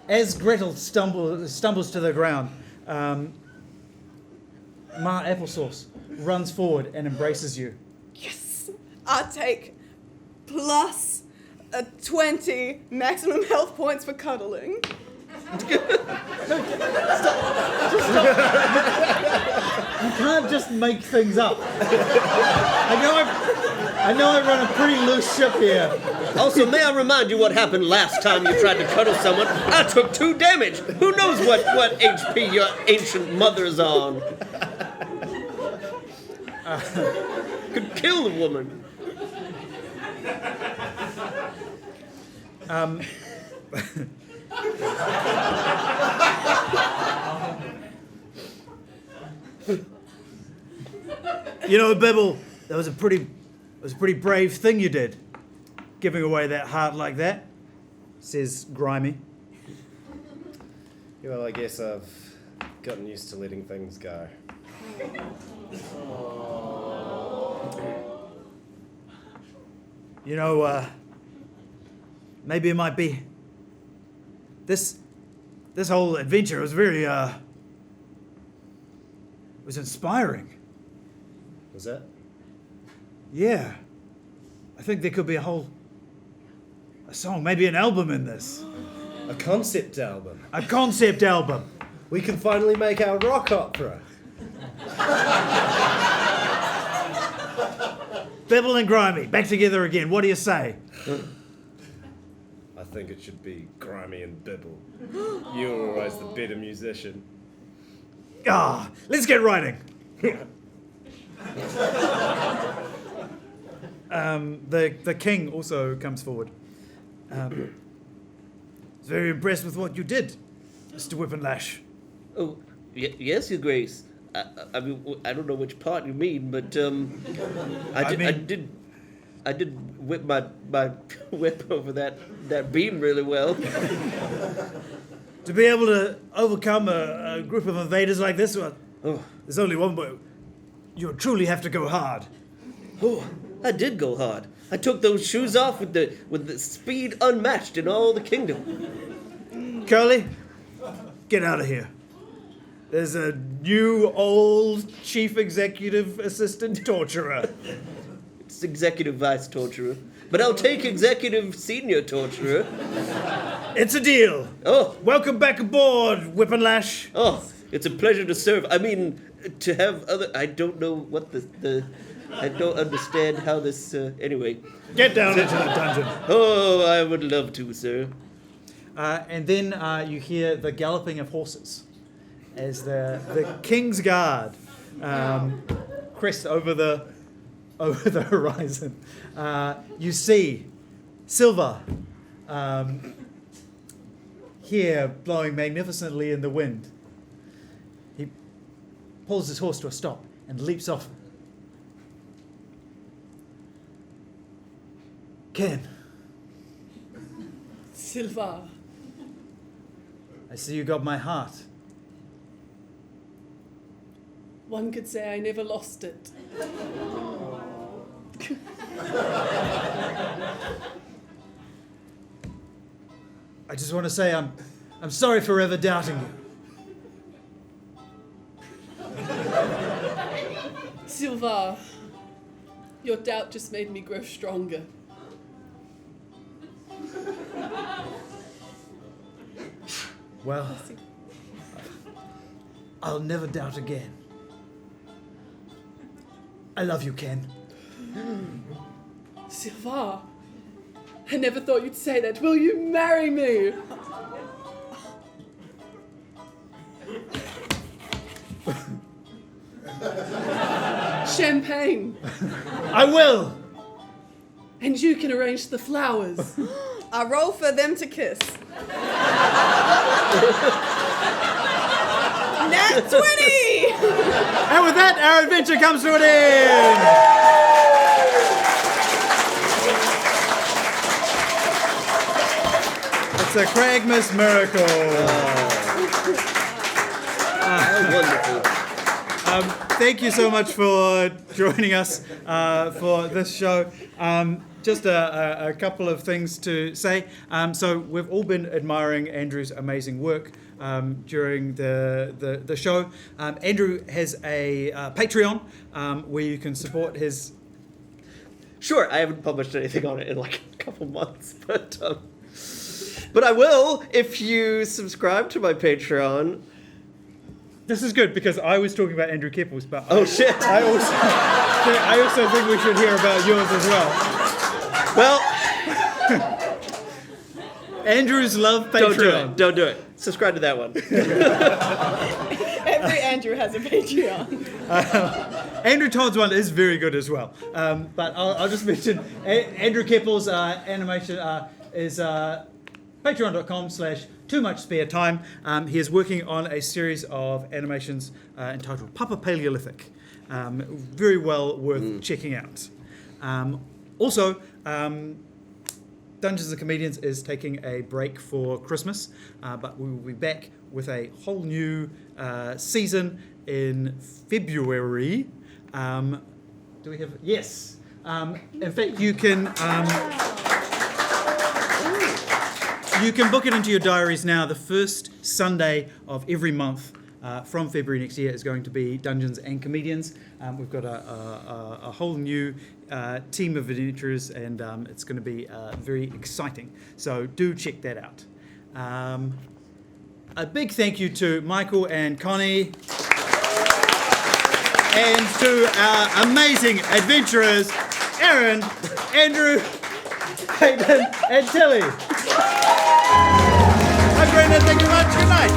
As Gretel stumbles to the ground, Ma Applesauce runs forward and embraces you. Yes! I take plus 20 maximum health points for cuddling. You can't just make things up. I know I run a pretty loose ship here. also, may I remind you what happened last time you tried to cuddle someone? I took 2 damage. Who knows what HP your ancient mother's on? Could kill the woman. You know, Bibble, that was a pretty brave thing you did, giving away that heart like that, says Grimy. Yeah, well, I guess I've gotten used to letting things go. You know, maybe it might be this whole adventure was very was inspiring. Was that? Yeah. I think there could be a song, maybe an album in this. A concept album. A concept album. We can finally make our rock opera. Bibble and Grimy, back together again. What do you say? I think it should be Grimy and Bibble. You're always the better musician. Let's get writing. The king also comes forward. He's very impressed with what you did, Mr. Whippenlash. Oh, yes, Your Grace. I mean, I don't know which part you mean, but I did whip my whip over that beam really well. To be able to overcome a group of invaders like this, well, there's only one way. You truly have to go hard. Oh, I did go hard. I took those shoes off with the speed unmatched in all the kingdom. Curly, get out of here. There's a new old chief executive assistant torturer. It's executive vice torturer, but I'll take executive senior torturer. It's a deal. Oh, Welcome back aboard, Whippenlash. oh, it's a pleasure to serve. I mean, to have other. I don't know what I don't understand how this. Anyway. Get down into the dungeon. Oh, I would love to, sir. And then you hear the galloping of horses as the King's Guard crest over the horizon. You see Silver here blowing magnificently in the wind. He pulls his horse to a stop and leaps off. Ken, Silva. I see you got my heart. One could say I never lost it. I just want to say I'm sorry for ever doubting you. Silva, your doubt just made me grow stronger. Well, I'll never doubt again. I love you, Ken. Sylvar, I never thought you'd say that. Will you marry me? Champagne. I will! And you can arrange the flowers. I roll for them to kiss. Nat 20! And with that, our adventure comes to an end! It's a Cragmas miracle. Wonderful. Thank you so much for joining us for this show. Just a couple of things to say. So we've all been admiring Andrew's amazing work during the show. Andrew has a Patreon where you can support his... Sure, I haven't published anything on it in like a couple months, but I will if you subscribe to my Patreon. This is good because I was talking about Andrew Kepple's, but Oh shit! I also think we should hear about yours as well. Well, Andrew's love Patreon. don't do it. Subscribe to that one. Every Andrew has a Patreon. Andrew Todd's one is very good as well. But I'll just mention Andrew Kepple's animation is patreon.com/too-much-spare-time. He is working on a series of animations entitled Papa Paleolithic. Very well worth checking out. Also, Dungeons and Comedians is taking a break for Christmas, but we will be back with a whole new season in February. Do we have? Yes. In fact, you can book it into your diaries now. The first Sunday of every month from February next year is going to be Dungeons and Comedians. We've got a whole new team of adventurers, and it's going to be very exciting. So do check that out. A big thank you to Michael and Connie, and to our amazing adventurers, Aaron, Andrew, Hayden, and Tilly. I'm Brendon. Thank you very much. Good night.